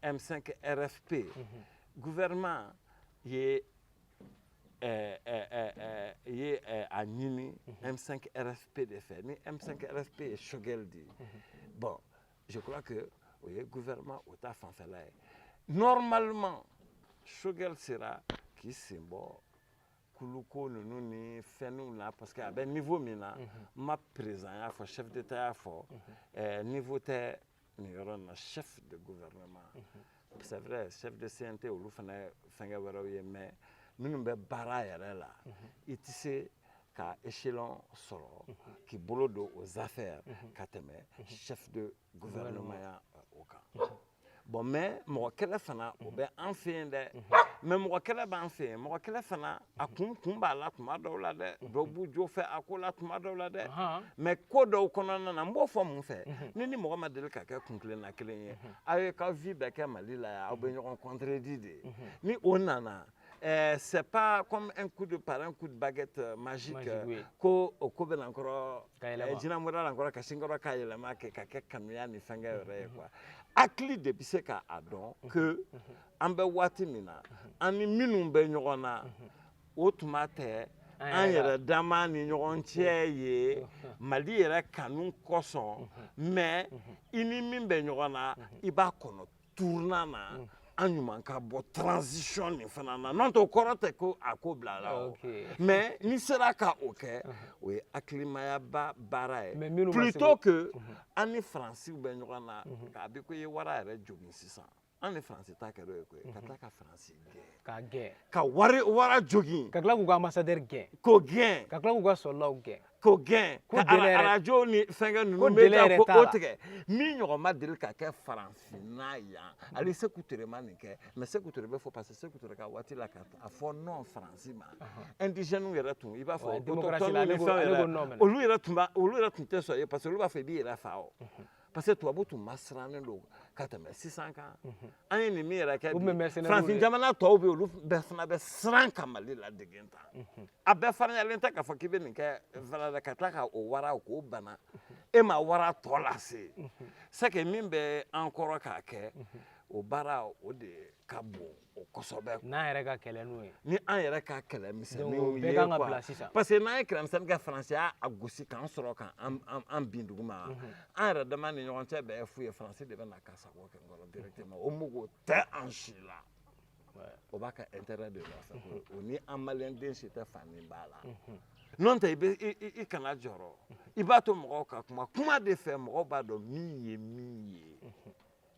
M5 RFP gouvernement ye a ɲini M5 RFP de fɛ ni M5 RFP ye Choguel di bon je crois que o ye gouvernement o ta fanfɛla ye normalement Choguel sera k'i sen bɔ kuluko ninnu ni fɛnninw na parce que a bɛ niveau min na n ma président y'a fɔ chef d'état y'a fɔ niveau tɛ nin yɔrɔ in na chef de gouvernement c'est vrai chef de CNT olu fana fɛngɛ wɛrɛw ye mais minnu bɛ baara yɛrɛ la i tɛ se ka échelon sɔrɔ k'i bolo don aux affaires ka tɛmɛ chef de gouvernement ya o kan bon mais mɔgɔ kɛlɛ fana o bɛ an fɛ yen dɛ mais mɔgɔ kɛlɛ b'an fɛ yen mɔgɔ kɛlɛ fana a kun b'a la tuma dɔw la dɛ dɔw b'u jo fɛ a ko la tuma dɔw la dɛ mais ko dɔw kɔnɔna na n b'o fɔ mun fɛ ni mɔgɔ ma deli ka kɛ kuntilenna kelen ye aw ye k'aw vie bɛɛ kɛ Mali la yan aw bɛ ɲɔgɔn contredit de ni o nana c'est pas comme un coup de baguette magique ko o ko bɛ na nkɔrɔ jinɛmɔgɔ la nkɔrɔ ka sin kɔrɔ k'a yɛlɛma kɛ ka kɛ kanuya ni fɛngɛ yɛrɛ ye quoi hakili de bɛ se k'a dɔn que an bɛ waati min na an ni minnu bɛ ɲɔgɔn na o tuma tɛ an yɛrɛ dama ni ɲɔgɔn cɛ ye Mali yɛrɛ kanu kosɔn mais i ni min bɛ ɲɔgɔn na i b'a kɔnɔ tournant na an ɲuman ka bɔ transition nin fana na n'o tɛ o kɔrɔ tɛ ko a ko bila la o mais ni sera ka o kɛ o ye hakilimaya baara ye plutôt que an ni Faransiw bɛ ɲɔgɔn na k'a bi ko i ye wara yɛrɛ jogin sisan an ni Faransi ta kɛra o ye koyi ka tila ka Faransi gɛn ka wara jogin ka tila k'u ka ambassadeur gɛn k'o gɛn ka tila k'u ka soldaw gɛn k'o gɛn ka arajo ni fɛngɛ ninnu bɛ ko o tigɛ min ɲɔgɔn ma deli ka kɛ farafinna yan ale Sékou Touré ma nin kɛ mais Sékou Touré bɛ fɔ parce que Sékou Touré ka waati la ka a fɔ non Faransi ma indigènes yɛrɛ tun i b'a fɔ autochtones ni fɛnw yɛrɛ olu yɛrɛ tun tɛ sɔn ye parce que olu b'a fɔ i b'i yɛrɛ fa o parce que tubabu tun ma sirannen don ka tɛmɛ sisan kan an ye nin min yɛrɛ kɛ farafin jamana tɔw bɛ olu bɛɛ fana bɛ siran ka Mali ladege tan a bɛɛ fariyalen tɛ k'a fɔ k'i bɛ nin kɛ fana ka tila ka o wara k'o bana e ma wara tɔ lase c'est que min bɛ an kɔrɔ k'a kɛ o baara o de ka bon o kosɛbɛ n'an yɛrɛ ka kɛlɛ n'o ye ni an yɛrɛ ka kɛlɛ misɛnninw ye quoi parce que n'an ye kɛlɛmisɛnnin kɛ Faransi y'a gosi k'an sɔrɔ k'an bin duguma an yɛrɛ dama ni ɲɔgɔn cɛ bɛɛ ye fu ye Faransi de bɛ na ka sago kɛ n kɔrɔ directement o mugu tɛ an si la o b'a ka intérêt de nɔfɛ o ni an maliyɛnden si tɛ fani b'a la n'o tɛ i kana jɔrɔ i b'a to mɔgɔw ka kuma de fɛ mɔgɔw b'a dɔn min ye min ye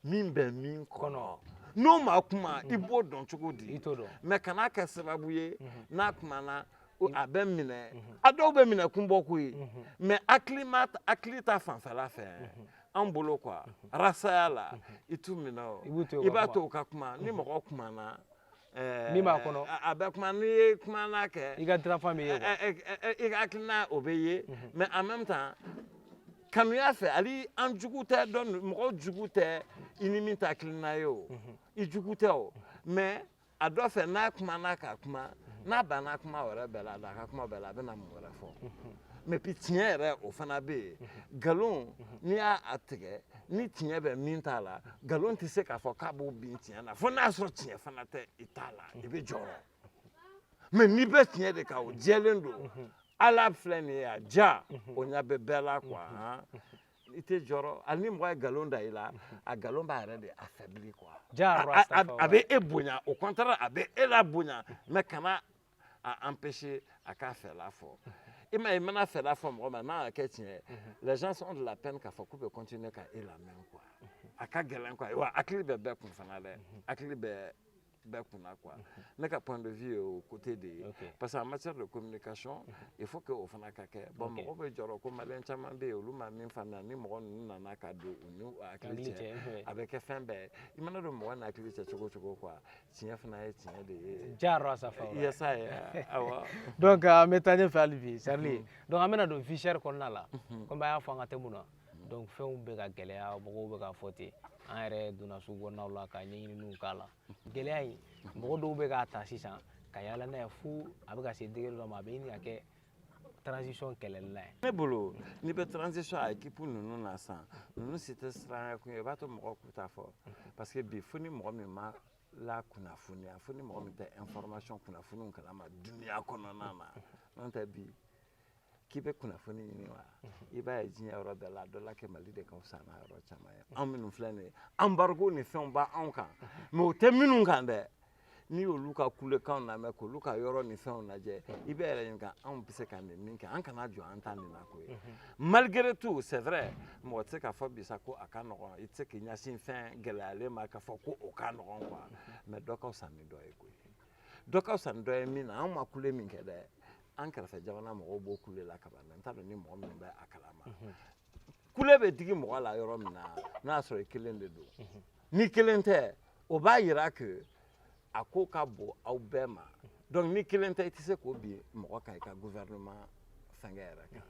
min bɛ min kɔnɔ n'o ma kuma i b'o dɔn cogo di mais kana kɛ sababu ye n'a kumana a bɛ minɛ a dɔw bɛ minɛ kun bɔ koyi mais hakili ta fanfɛla fɛ an bolo quoi rasaya la i t'u minɛ o i b'a to u ka kuma ni mɔgɔ kumana min b'a kɔnɔ a bɛ kuma n'i ye kumana kɛ i ka dirafan bɛ ye i ka hakilina o bɛ ye mais en même temps kanuya fɛ ali an jugu tɛ dɔn mɔgɔ jugu tɛ i ni min ta hakilina ye o i jugu tɛ o mais a dɔ fɛ n'a kumana ka kuma n'a banna kuma wɛrɛ bɛɛ la a ka kuma bɛɛ la a bɛ na mun wɛrɛ fɔ mais puis tiɲɛ yɛrɛ o fana bɛ yen nkalon n'i y'a tigɛ ni tiɲɛ bɛ min t'a la nkalon tɛ se k'a fɔ k'a b'o bin tiɲɛ na fo n'a sɔrɔ tiɲɛ fana tɛ i t'a la i bɛ jɔrɔ mais n'i bɛ tiɲɛ de kan o jɛlen don ala filɛ nin ye a ja o ɲɛ bɛ bɛɛ la quoi i tɛ jɔrɔ hali ni mɔgɔ ye nkalon da i la a nkalon b'a yɛrɛ de affaibli quoi a bɛ e bonya au contraire a bɛ e la bonya mais kana a empêcher a k'a fɛla fɔ i ma ye i mana fɛla fɔ mɔgɔ ma n'a y'a kɛ tiɲɛ les gens ont de la peine k'a fɔ k'u bɛ continuer ka e lamɛn quoi a ka gɛlɛn quoi wa hakili bɛ bɛɛ kun fana dɛ hakili bɛ bɛɛ kunna quoi ne ka point de vue au côté de parce que en matière de communication il faut que o fana ka kɛ bon mɔgɔ bɛ jɔrɔ ko maliyɛn caman bɛ yen olu ma min faamuya ni mɔgɔ ninnu nana ka don u ni hakili cɛ a bɛ kɛ fɛn bɛɛ i mana don mɔgɔ n'a hakili cɛ cogo cogo quoi tiɲɛ fana ye tiɲɛ de ye jayara sa fa yasa ye awɔ donc an bɛ taa ɲɛfɛ hali bi Charlie donc an bɛna don vie chère kɔnɔna la comme an y'a fɔ an ka thème na donc fɛnw bɛ ka gɛlɛya mɔgɔw bɛ ka fɔ ten an yɛrɛ donna sugu kɔnɔnaw la ka ɲɛɲiniw k'a la gɛlɛya in mɔgɔ dɔw bɛ k'a ta sisan ka yaala n'a ye fo a bɛ ka se degré dɔ ma a bɛ ɲini ka kɛ transition kɛlɛlila ye ne bolo n'i bɛ transition a équipe ninnu na sisan ninnu si tɛ siran kun ye i b'a to mɔgɔw k'u ta fɔ parce que bi fo ni mɔgɔ min ma la kunnafoniya fo ni mɔgɔ min tɛ information kunnafoniw kalama duniya kɔnɔna na n'o tɛ bi k'i bɛ kunnafoni ɲini wa i b'a ye diɲɛ yɔrɔ bɛɛ la dɔ la kɛ Mali de ka fisa n'a yɔrɔ caman ye anw minnu filɛ nin ye embargo ni fɛnw b'anw kan mais o tɛ minnu kan dɛ ni olu ka kulekan na mɛ k'olu ka yɔrɔ ni fɛnw lajɛ i bɛ yɛrɛ ɲininka anw bɛ se ka nin min kɛ an kana jɔ an ta nin na ko ye malgré tout c'est vrai mɔgɔ tɛ se k'a fɔ bi sa ko a ka nɔgɔn i tɛ se k'i ɲɛsin fɛn gɛlɛyalen ma k'a fɔ ko o ka nɔgɔn quoi mais dɔ ka fisa ni dɔ ye koyi dɔ ka fisa ni dɔ ye min na anw ma kule min kɛ dɛ an kɛrɛfɛ jamana mɔgɔw b'o kule la kaban n t'a dɔn ni mɔgɔ min bɛ a kalama kule bɛ digi mɔgɔ la yɔrɔ min na n'a y'a sɔrɔ i kelen de don ni kelen tɛ o b'a yira que a ko ka bon aw bɛɛ ma donc ni kelen tɛ i tɛ se k'o bi mɔgɔ kan i ka gouvernement fɛnkɛ yɛrɛ kan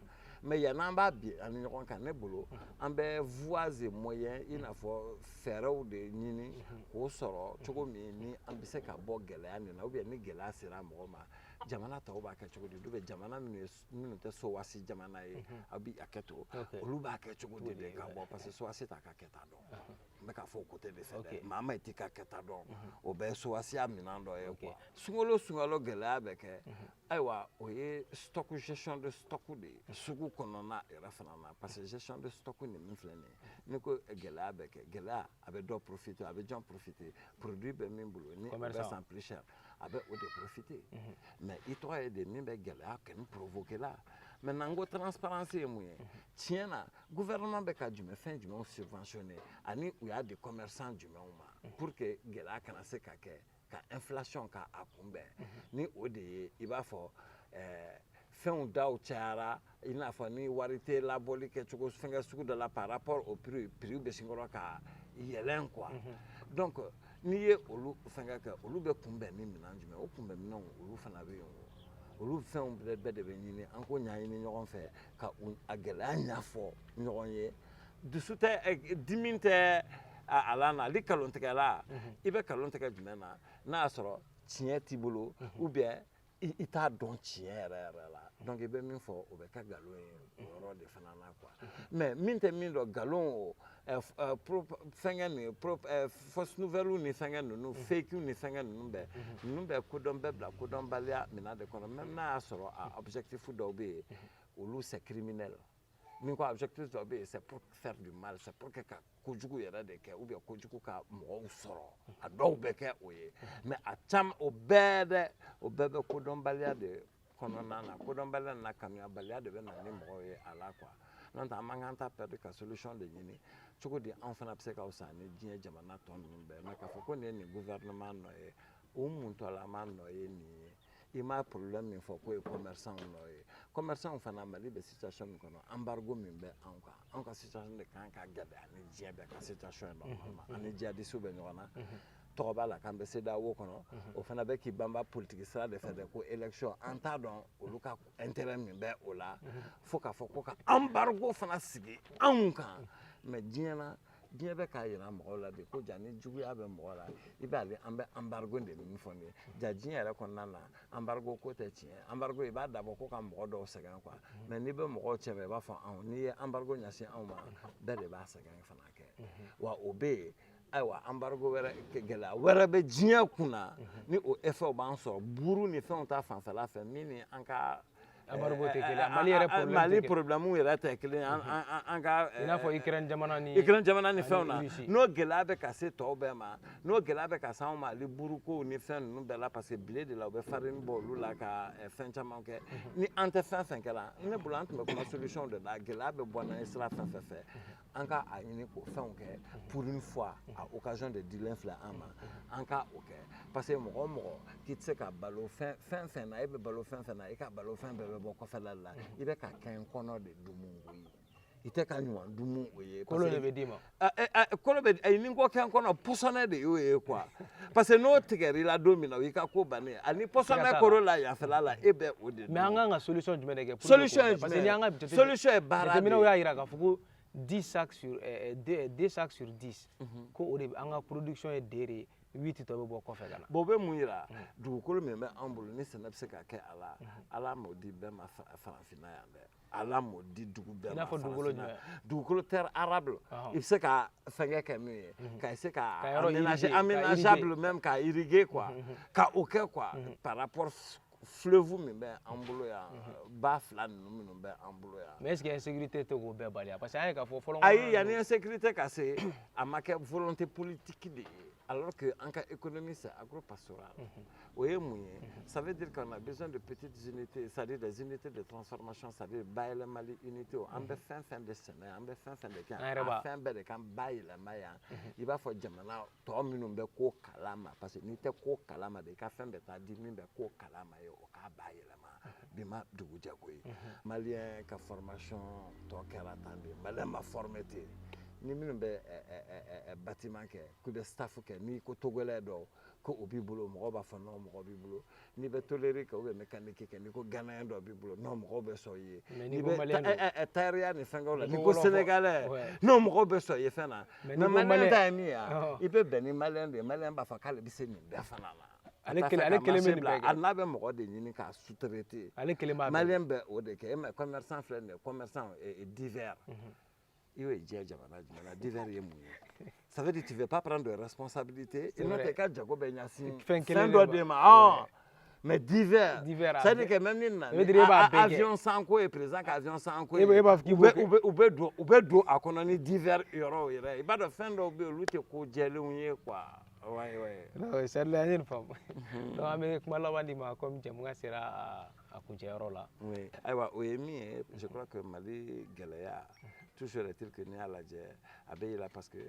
mais yan'an b'a bi ani ɲɔgɔn kan ne bolo an bɛ voies et moyens i n'a fɔ fɛɛrɛw de ɲini k'o sɔrɔ cogo min ni an bɛ se ka bɔ gɛlɛya nin na ou bien ni gɛlɛya sera mɔgɔ ma jamana tɔw b'a kɛ cogo di ou bien jamana minnu tɛ SOWAS jamana ye a bɛ a kɛ to olu b'a kɛ cogo di de ka bɔ parce que SOWAS t'a ka kɛta dɔn n bɛ k'a fɔ o côté de fɛ dɛ maa ma i t'i ka kɛta dɔn o bɛɛ ye SOWAS ya minɛn dɔ ye quoi sunkalo gɛlɛya bɛ kɛ ayiwa o ye stock gestion de stock de ye sugu kɔnɔna yɛrɛ fana na parce que gestion de stock ni min filɛ nin ye ni ko gɛlɛya bɛ kɛ gɛlɛya a bɛ dɔ profiter a bɛ jɔn profiter produit bɛ min bolo ni o bɛ san plus cher a bɛ o de profiter mais i tɔgɔ ye de min bɛ gɛlɛya kɔni provoquer la maintenant n ko transparence ye mun ye tiɲɛ na gouvernement bɛ ka fɛn jumɛnw subventionner ani u y'a di commerçant jumɛnw ma pour que gɛlɛya kana se ka kɛ ka inflation ka a kunbɛn ni o de ye i b'a fɔ fɛnw daw cayara i n'a fɔ ni wari tɛ labɔli kɛcogo fɛnkɛ sugu dɔ la par rapport au prix bɛ sin kɔrɔ ka yɛlɛn quoi donc n'i ye olu fɛnkɛ kɛ olu bɛ kunbɛn ni minɛn jumɛn o kunbɛn minɛnw olu fana bɛ yen olu fɛnw bɛɛ de bɛ ɲini an k'o ɲɛɲini ɲɔgɔn fɛ ka a gɛlɛya ɲɛfɔ ɲɔgɔn ye dusu tɛ dimi tɛ a la na hali kalontigɛla i bɛ kalon tigɛ jumɛn na n'a y'a sɔrɔ tiɲɛ t'i bolo ou bien i t'a dɔn tiɲɛ yɛrɛ la donc i bɛ min fɔ o bɛ kɛ nkalon ye o yɔrɔ de fana na quoi mais min tɛ min dɔn nkalon o fɛnkɛ nin fausse nouvelle ni fɛnkɛ ninnu fake ni fɛnkɛ ninnu bɛɛ kodɔn bɛɛ bila kodɔnbaliya minɛn de kɔnɔ même n'a y'a sɔrɔ a objectif dɔw bɛ yen olu c'est criminel ni ko objectif dɔ bɛ yen c'est pour faire du mal c'est pour que ka kojugu yɛrɛ de kɛ ou bien kojugu ka mɔgɔw sɔrɔ a dɔw bɛ kɛ o ye mais a caman o bɛɛ bɛ kodɔnbaliya de kɔnɔna na kodɔnbaliya n'a kanuya de bɛ na ni mɔgɔw ye a la quoi n'o tɛ an man kan ta perdre ka solution de ɲini cogo di anw fana bɛ se ka fisa ni diɲɛ jamana tɔ ninnu bɛɛ mais k'a fɔ ko nin ye nin gouvernement nɔ ye o muntɔlama nɔ ye nin ye i ma problème min fɔ k'o ye commerçant nɔ ye commerçant fana mali bɛ situation min kɔnɔ embargo min bɛ anw ka situation de kan ka gɛlɛya ni diɲɛ bɛɛ ka situation ye normalement ani jihadistes bɛ ɲɔgɔn na tɔgɔ b'a la k'an bɛ CEDEAO kɔnɔ o fana bɛ k'i banba politique sira de fɛ dɛ ko élection an t'a dɔn olu ka intérêt min bɛ o la fo k'a fɔ ko ka embargo fana sigi anw kan mais diɲɛ bɛ k'a yira mɔgɔw la de ko ja ni juguya bɛ mɔgɔ la i b'ale an bɛ embargo de min fɔ nin ye ja diɲɛ yɛrɛ kɔnɔna na embargo ko tɛ tiɲɛ embargo i b'a dabɔ ko ka mɔgɔ dɔw sɛgɛn quoi mais n'i bɛ mɔgɔw cɛ i b'a fɔ anw n'i ye embargo ɲɛsin anw ma bɛɛ de b'a sɛgɛn fana kɛ wa o bɛ yen ayiwa embargo wɛrɛ gɛlɛya wɛrɛ bɛ diɲɛ kunna ni o effet b'an sɔrɔ buru ni fɛnw ta fanfɛla fɛ min ni an ka embargo tɛ kelen Mali problème yɛrɛ tɛ kelen an ka i n'a fɔ Ukraine jamana ni fɛnw na n'o gɛlɛya bɛ ka se tɔw bɛɛ ma n'o gɛlɛya bɛ ka se anw ma hali buruko ni fɛn ninnu bɛɛ la parce que bile de la u bɛ farine bɔ olu la ka fɛn caman kɛ ni an tɛ fɛn fɛn kɛla ne bolo an tun bɛ kuma solution de la gɛlɛya bɛ bɔ n'an ye sira fɛn fɛn fɛ an ka a ɲini k'o fɛnw kɛ pour une fois à occasion de dilen filɛ an ma an ka o kɛ parce que mɔgɔ o mɔgɔ k'i tɛ se ka balo fɛn fɛn na e bɛ balo fɛn fɛn na i ka balo fɛn bɛɛ bɛ bɔ kɔfɛla la i bɛ ka kɛn kɔnɔ de dumu o ye i tɛ ka ɲuman dumu o ye kolo de bɛ d'i ma kolo bɛ ayi ni ko kɛn kɔnɔ pɔsɔnɛ de y'o ye quoi parce que n'o tigɛr'i la don min na o y'i ka ko bannen ani pɔsɔnɛ koro la yanfɛla la e bɛ o de dun mais an kan ka solution jumɛn de kɛ solution ye parce que ni an ka solution ye baara de jateminɛw y'a jira k'a fɔ ko 10 sacs sur 10 ko o de an ka production ye D de 8 tɔ bɛ bɔ kɔfɛ ka na bon o bɛ mun yira dugukolo min bɛ an bolo ni sɛnɛ bɛ se ka kɛ a la ala m'o di bɛɛ ma farafinna yan dɛ ala m'o di dugu bɛɛ ma farafinna dugukolo terre arable i bɛ se ka fɛnkɛ kɛ min ye ka se ka aménageable même ka irriguer quoi ka o kɛ quoi par rapport fleuve min bɛ an bolo yan ba fila ninnu minnu bɛ an bolo yan mais est-ce que insécurité tɛ k'o bɛɛ bali parce que an ye k'a fɔ fɔlɔ ayi yanni insécurité ka se a ma kɛ volonté politique de ye Alors qu'en cas économie, c'est agro-pastoral. Ça veut dire qu'on a besoin de petites unités, c'est-à-dire des unités de transformation, c'est-à-dire bail le Mali unité, on peut fin de semaine, on peut fin de camp, fin de camp, bail le Maya. Il va falloir Jamana, toi, minumbe ko kalama, parce que n'était ko kalama, des cafés de ta dimimbe ko kalama, au cas bail le ma, bima de Goudjagui. Malien, ka formation, toi, qu'elle attendait, malien ma formé. Ni minnu bɛ bâtiment kɛ k'u bɛ staff kɛ n'i ko togolais dɔw ko o b'i bolo mɔgɔw b'a fɔ non mɔgɔ b'i bolo n'i bɛ tôlerie kɛ ou bien mécanique kɛ n'i ko ghanéen dɔ b'i bolo non mɔgɔw bɛ sɔn i ye n'i bɛ tailleur ni fɛnkɛw la n'i ko sénégalais non mɔgɔw bɛ sɔn i ye fɛn na mais malien ta ye min ye i bɛ bɛn ni malien de ye malien b'a fɔ k'ale bɛ se nin bɛɛ fana la ale kelen bɛ nin bɛɛ kɛ n'a bɛ mɔgɔ de ɲini k'a sous-traiter malien bɛ o de kɛ mais commerçant filɛ nin ye commerçant divers il est déjà divers. Ça veut dire que tu ne veux pas prendre de responsabilité. Et non, tu es Jago Benyassi. Mais divers. Ça veut dire que même avion sans quoi est présent, avion sans quoi. Ou peut do à qu'on ait divers euros. Il va de fin de lutte pour gérer quoi. Ouais. C'est la même femme. Donc avec Malawandi ma comme j'aimerais sera à Koudiarola. Oui. Je crois que Mali Galaya. Toujours est-il que nous allons dire parce que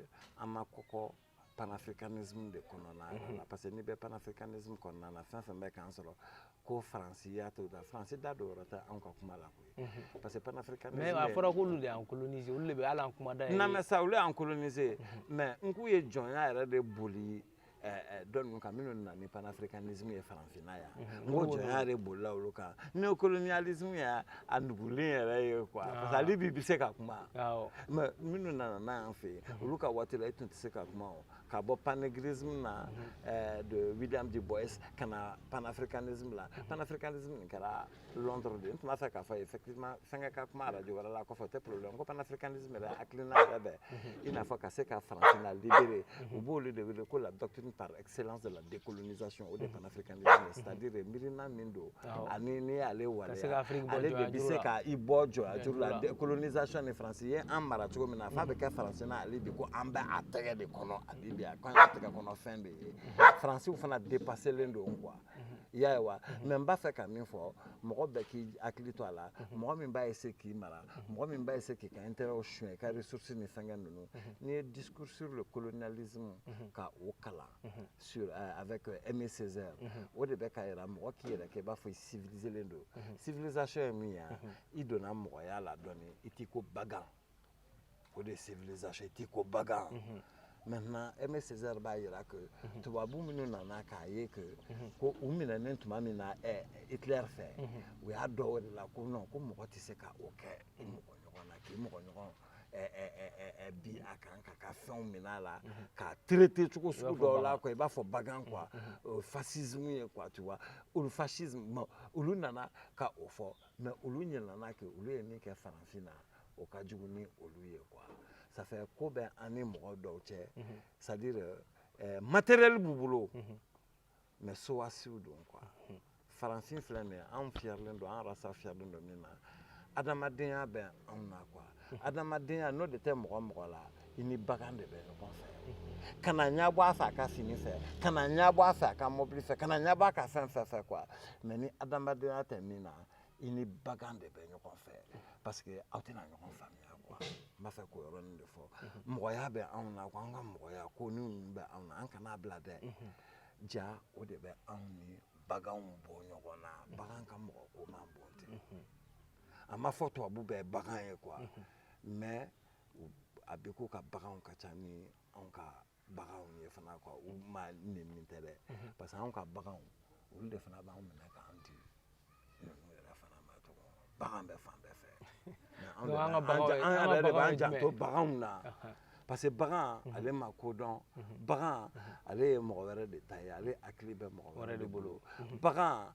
en ma coco panafricanisme de konona parce que ni be panafricanisme konona fin be kansolo ko francia to da france da do rata an ko kuma la ko parce que panafricanisme mais a fora ko lu de en coloniser lu be ala kuma da na mais ça ou en coloniser mais nku ye jonya era de boli don nous kamino na ni panafricanisme e franfina ya ngo jonya de bolla uluka néocolonialisme ya andugulin era ye quoi parce que ali bi se ka kuma mais minu na en fait uluka watela itun se ka kuma ka bo panégrisme na de William Du Bois kana panafricanisme la panafricanisme kara Londres de m'a fait ka fa effectivement fanga ka kuma radio wala la ko fa te problème ko panafricanisme la aklina be il n'a fa ka se ka franfina libéré au beau lieu de ko la doctrine par excellence de la décolonisation ou du panafricanisme, c'est-à-dire Mirina Mindo, Anini Ale Wale, Ale Bebiseka, Ibojo, la décolonisation des Français, en Maracho, mais la fabrique française, Ali Biko, Amba, Atega de Kono, Adibia, quand il y a qu'on fait des Français, ou font dépasser l'Indo, quoi. Yawa, même pas fait comme une fois, mon beki aclito là, moi même pas essayer qui mara, moi même pas essayer qui a intérêt au chien, qui a ressources ni fanga nous, ni discours sur le colonialisme, qu'a au kala, sur avec Aimé Césaire, au début quand il a moi qui est là, qui va faire civiliser l'Indo, civilisation mia, il donne à moi la donner, itiko bagan, au des civilisations itiko bagan. Maintenant, Aimé Césaire va dire que tu vas vous mener dans la cahier que ou mina n'entu mamina Hitler fait. We adore la kono comme moi tu sais qu'à ok, bi akan ka fɛnw mina la ka traiter cogo sugu dɔw la quoi i b'a fɔ bagan quoi fascisme ye quoi tu vois olu fascisme olu nana ka o fɔ mais olu ɲɛna ke olu ye min kɛ farafina o ka jugu ni olu ye quoi. Ça fait ko bɛ an ni mɔgɔ dɔw cɛ c'est-à-dire matériel b'u bolo mais sowasiw don quoi faransi filɛ nin ye anw fiyɛrilen don an rasa fiyɛrilen don min na adamadenya bɛ anw na quoi adamadenya n'o de tɛ mɔgɔ mɔgɔ la i ni bagan de bɛ ɲɔgɔn fɛ kana ɲabɔ a fɛ a ka fini fɛ kana ɲabɔ a fɛ a ka mobili fɛ kana ɲabɔ a ka fɛn fɛn fɛ quoi mais ni adamadenya tɛ min na i ni bagan de bɛ ɲɔgɔn fɛ parce que aw tɛna ɲɔgɔn faamuya quoi n b'a fɛ k'o yɔrɔnin de fɔ mɔgɔya bɛ anw na quoi an ka mɔgɔya ko ni bɛ anw na an kana bila dɛ ja o de bɛ anw ni baganw bɔ ɲɔgɔn na bagan ka mɔgɔ ko man bon tɛ a ma fɔ tubabu bɛɛ bagan ye quoi mais a bɛ ko ka baganw ka ca ni anw ka baganw ye fana quoi u ma nɛni tɛ dɛ parce que anw ka baganw olu de fana b'anw minɛ k'an di ninnu yɛrɛ fana ma tɔgɔ bagan bɛ fan bɛɛ fɛ an yɛrɛ de b'an janto baganw na parce que bagan ale ma kodɔn bagan ale ye mɔgɔ wɛrɛ de ta ye ale hakili bɛ mɔgɔ wɛrɛ de bolo bagan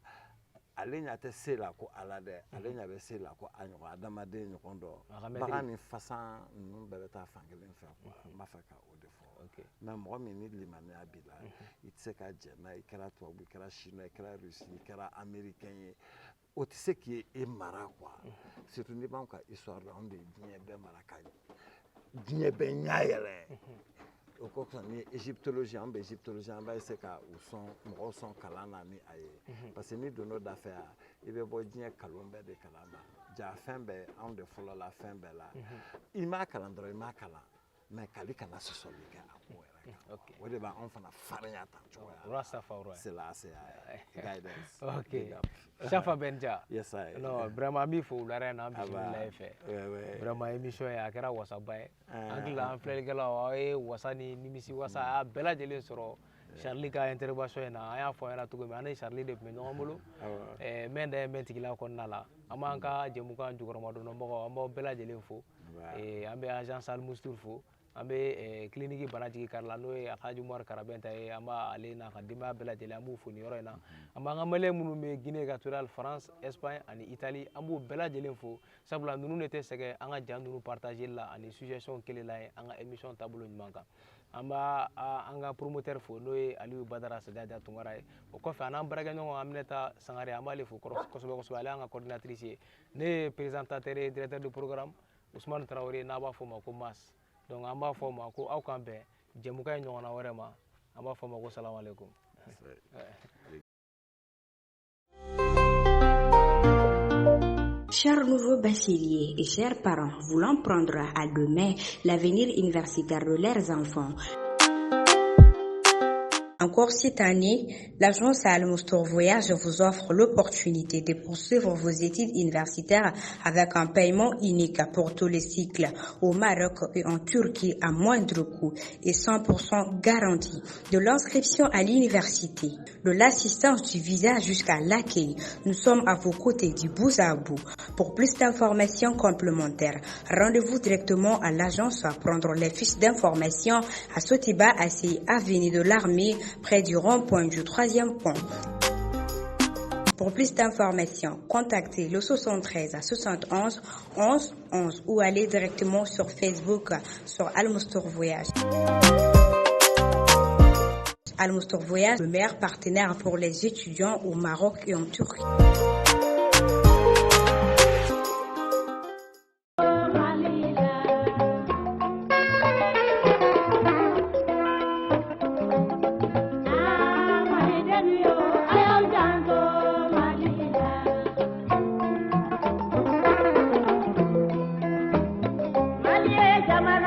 ale ɲa tɛ se la ko ala dɛ ale ɲa bɛ se la ko a ɲɔgɔn adamaden ɲɔgɔn dɔ bagan ni fasan ninnu bɛɛ bɛ taa fan kelen fɛ quoi n b'a fɛ ka o de fɔ mais mɔgɔ min ni limaniya b'i la i tɛ se ka jɛ n'a ye i kɛra tubabu i kɛra chinois i kɛra russe i kɛra américain ye o tɛ se k'i mara quoi surtout n'i b'anw ka histoire la anw de ye diɲɛ bɛɛ mara ka diɲɛ bɛɛ ɲa yɛlɛ o kɔfɛ ni égyptologie an bɛ égyptologie an b'a essayer ka u sɔn mɔgɔw sɔn kalan na ni a ye parce que ni donn'o da fɛ i bɛ bɔ diɲɛ kalon bɛɛ de kalan na ja fɛn bɛɛ anw de fɔlɔ la fɛn bɛɛ la i m'a kalan dɔrɔn i m'a kalan mais kali kana sɔsɔli kɛ a ko yɛrɛ kan o de b'anw fana farinya tan cogoya la c'est là c'est guidance ok Shafa Benja yes I non vraiment mi fo wulare na bismillah fɛ vraiment émission a kɛra wasaba ye an kila an filɛlikɛlaw a ye wasa ni nimisi wasa a bɛɛ lajɛlen sɔrɔ Charlie ka intervention in na an y'a fɔ an ɲɛna cogo min an ni Charlie de tun bɛ ɲɔgɔn bolo mɛn da ye mɛn tigila kɔnɔna la an b'an ka jɛmukan jukɔrɔmadɔnmɔgɔw an b'aw bɛɛ lajɛlen fo an bɛ agence Al Moustur fo an bɛ clinique Banajigi Kari la n'o ye Alhaji Umaru Karabɛnta ye an b'ale n'a ka denbaya bɛɛ lajɛlen an b'u fo nin yɔrɔ in na an b'an ka maliyɛn minnu bɛ Guinée équatoriale France Espagne ani Italie an b'u bɛɛ lajɛlen fo sabula ninnu de tɛ sɛgɛn an ka jaa ninnu partager la ani suggestion kelen la ye an ka émission taabolo ɲuman kan an b'a an ka promoteur fo n'o ye Aliyu Badara Sajada Tunkara ye o kɔfɛ an n'an baarakɛɲɔgɔn Aminata Sangare an b'ale fo kosɛbɛ kosɛbɛ ale y'an ka coordinatrice ye ne ye présentateur ye directeur de programme Ousmane Traoré n'a b'a fɔ o ma ko Mas donc an b'a fɔ o ma ko aw k'an bɛn jɛmukan in ɲɔgɔnna wɛrɛ ma an b'a fɔ o ma ko salamu alaikum. Chers nouveaux bacheliers et chers parents voulant prendre à demain l'avenir universitaire de leurs enfants, encore cette année, l'agence Al Moustur Voyage vous offre l'opportunité de poursuivre vos études universitaires avec un paiement unique pour tous les cycles au Maroc et en Turquie à moindre coût et 100% garantie. De l'inscription à l'université, de l'assistance du visa jusqu'à l'accueil, nous sommes à vos côtés du bout à bout. Pour plus d'informations complémentaires, rendez-vous directement à l'agence à prendre les fiches d'information à Sotiba Assi, avenue de l'Armée, près du rond-point du 3e pont. Pour plus d'informations, contactez le 73 71 11 11 ou allez directement sur Facebook sur Al Moustur Voyage. Al Moustur Voyage, le meilleur partenaire pour les étudiants au Maroc et en Turquie. Jamana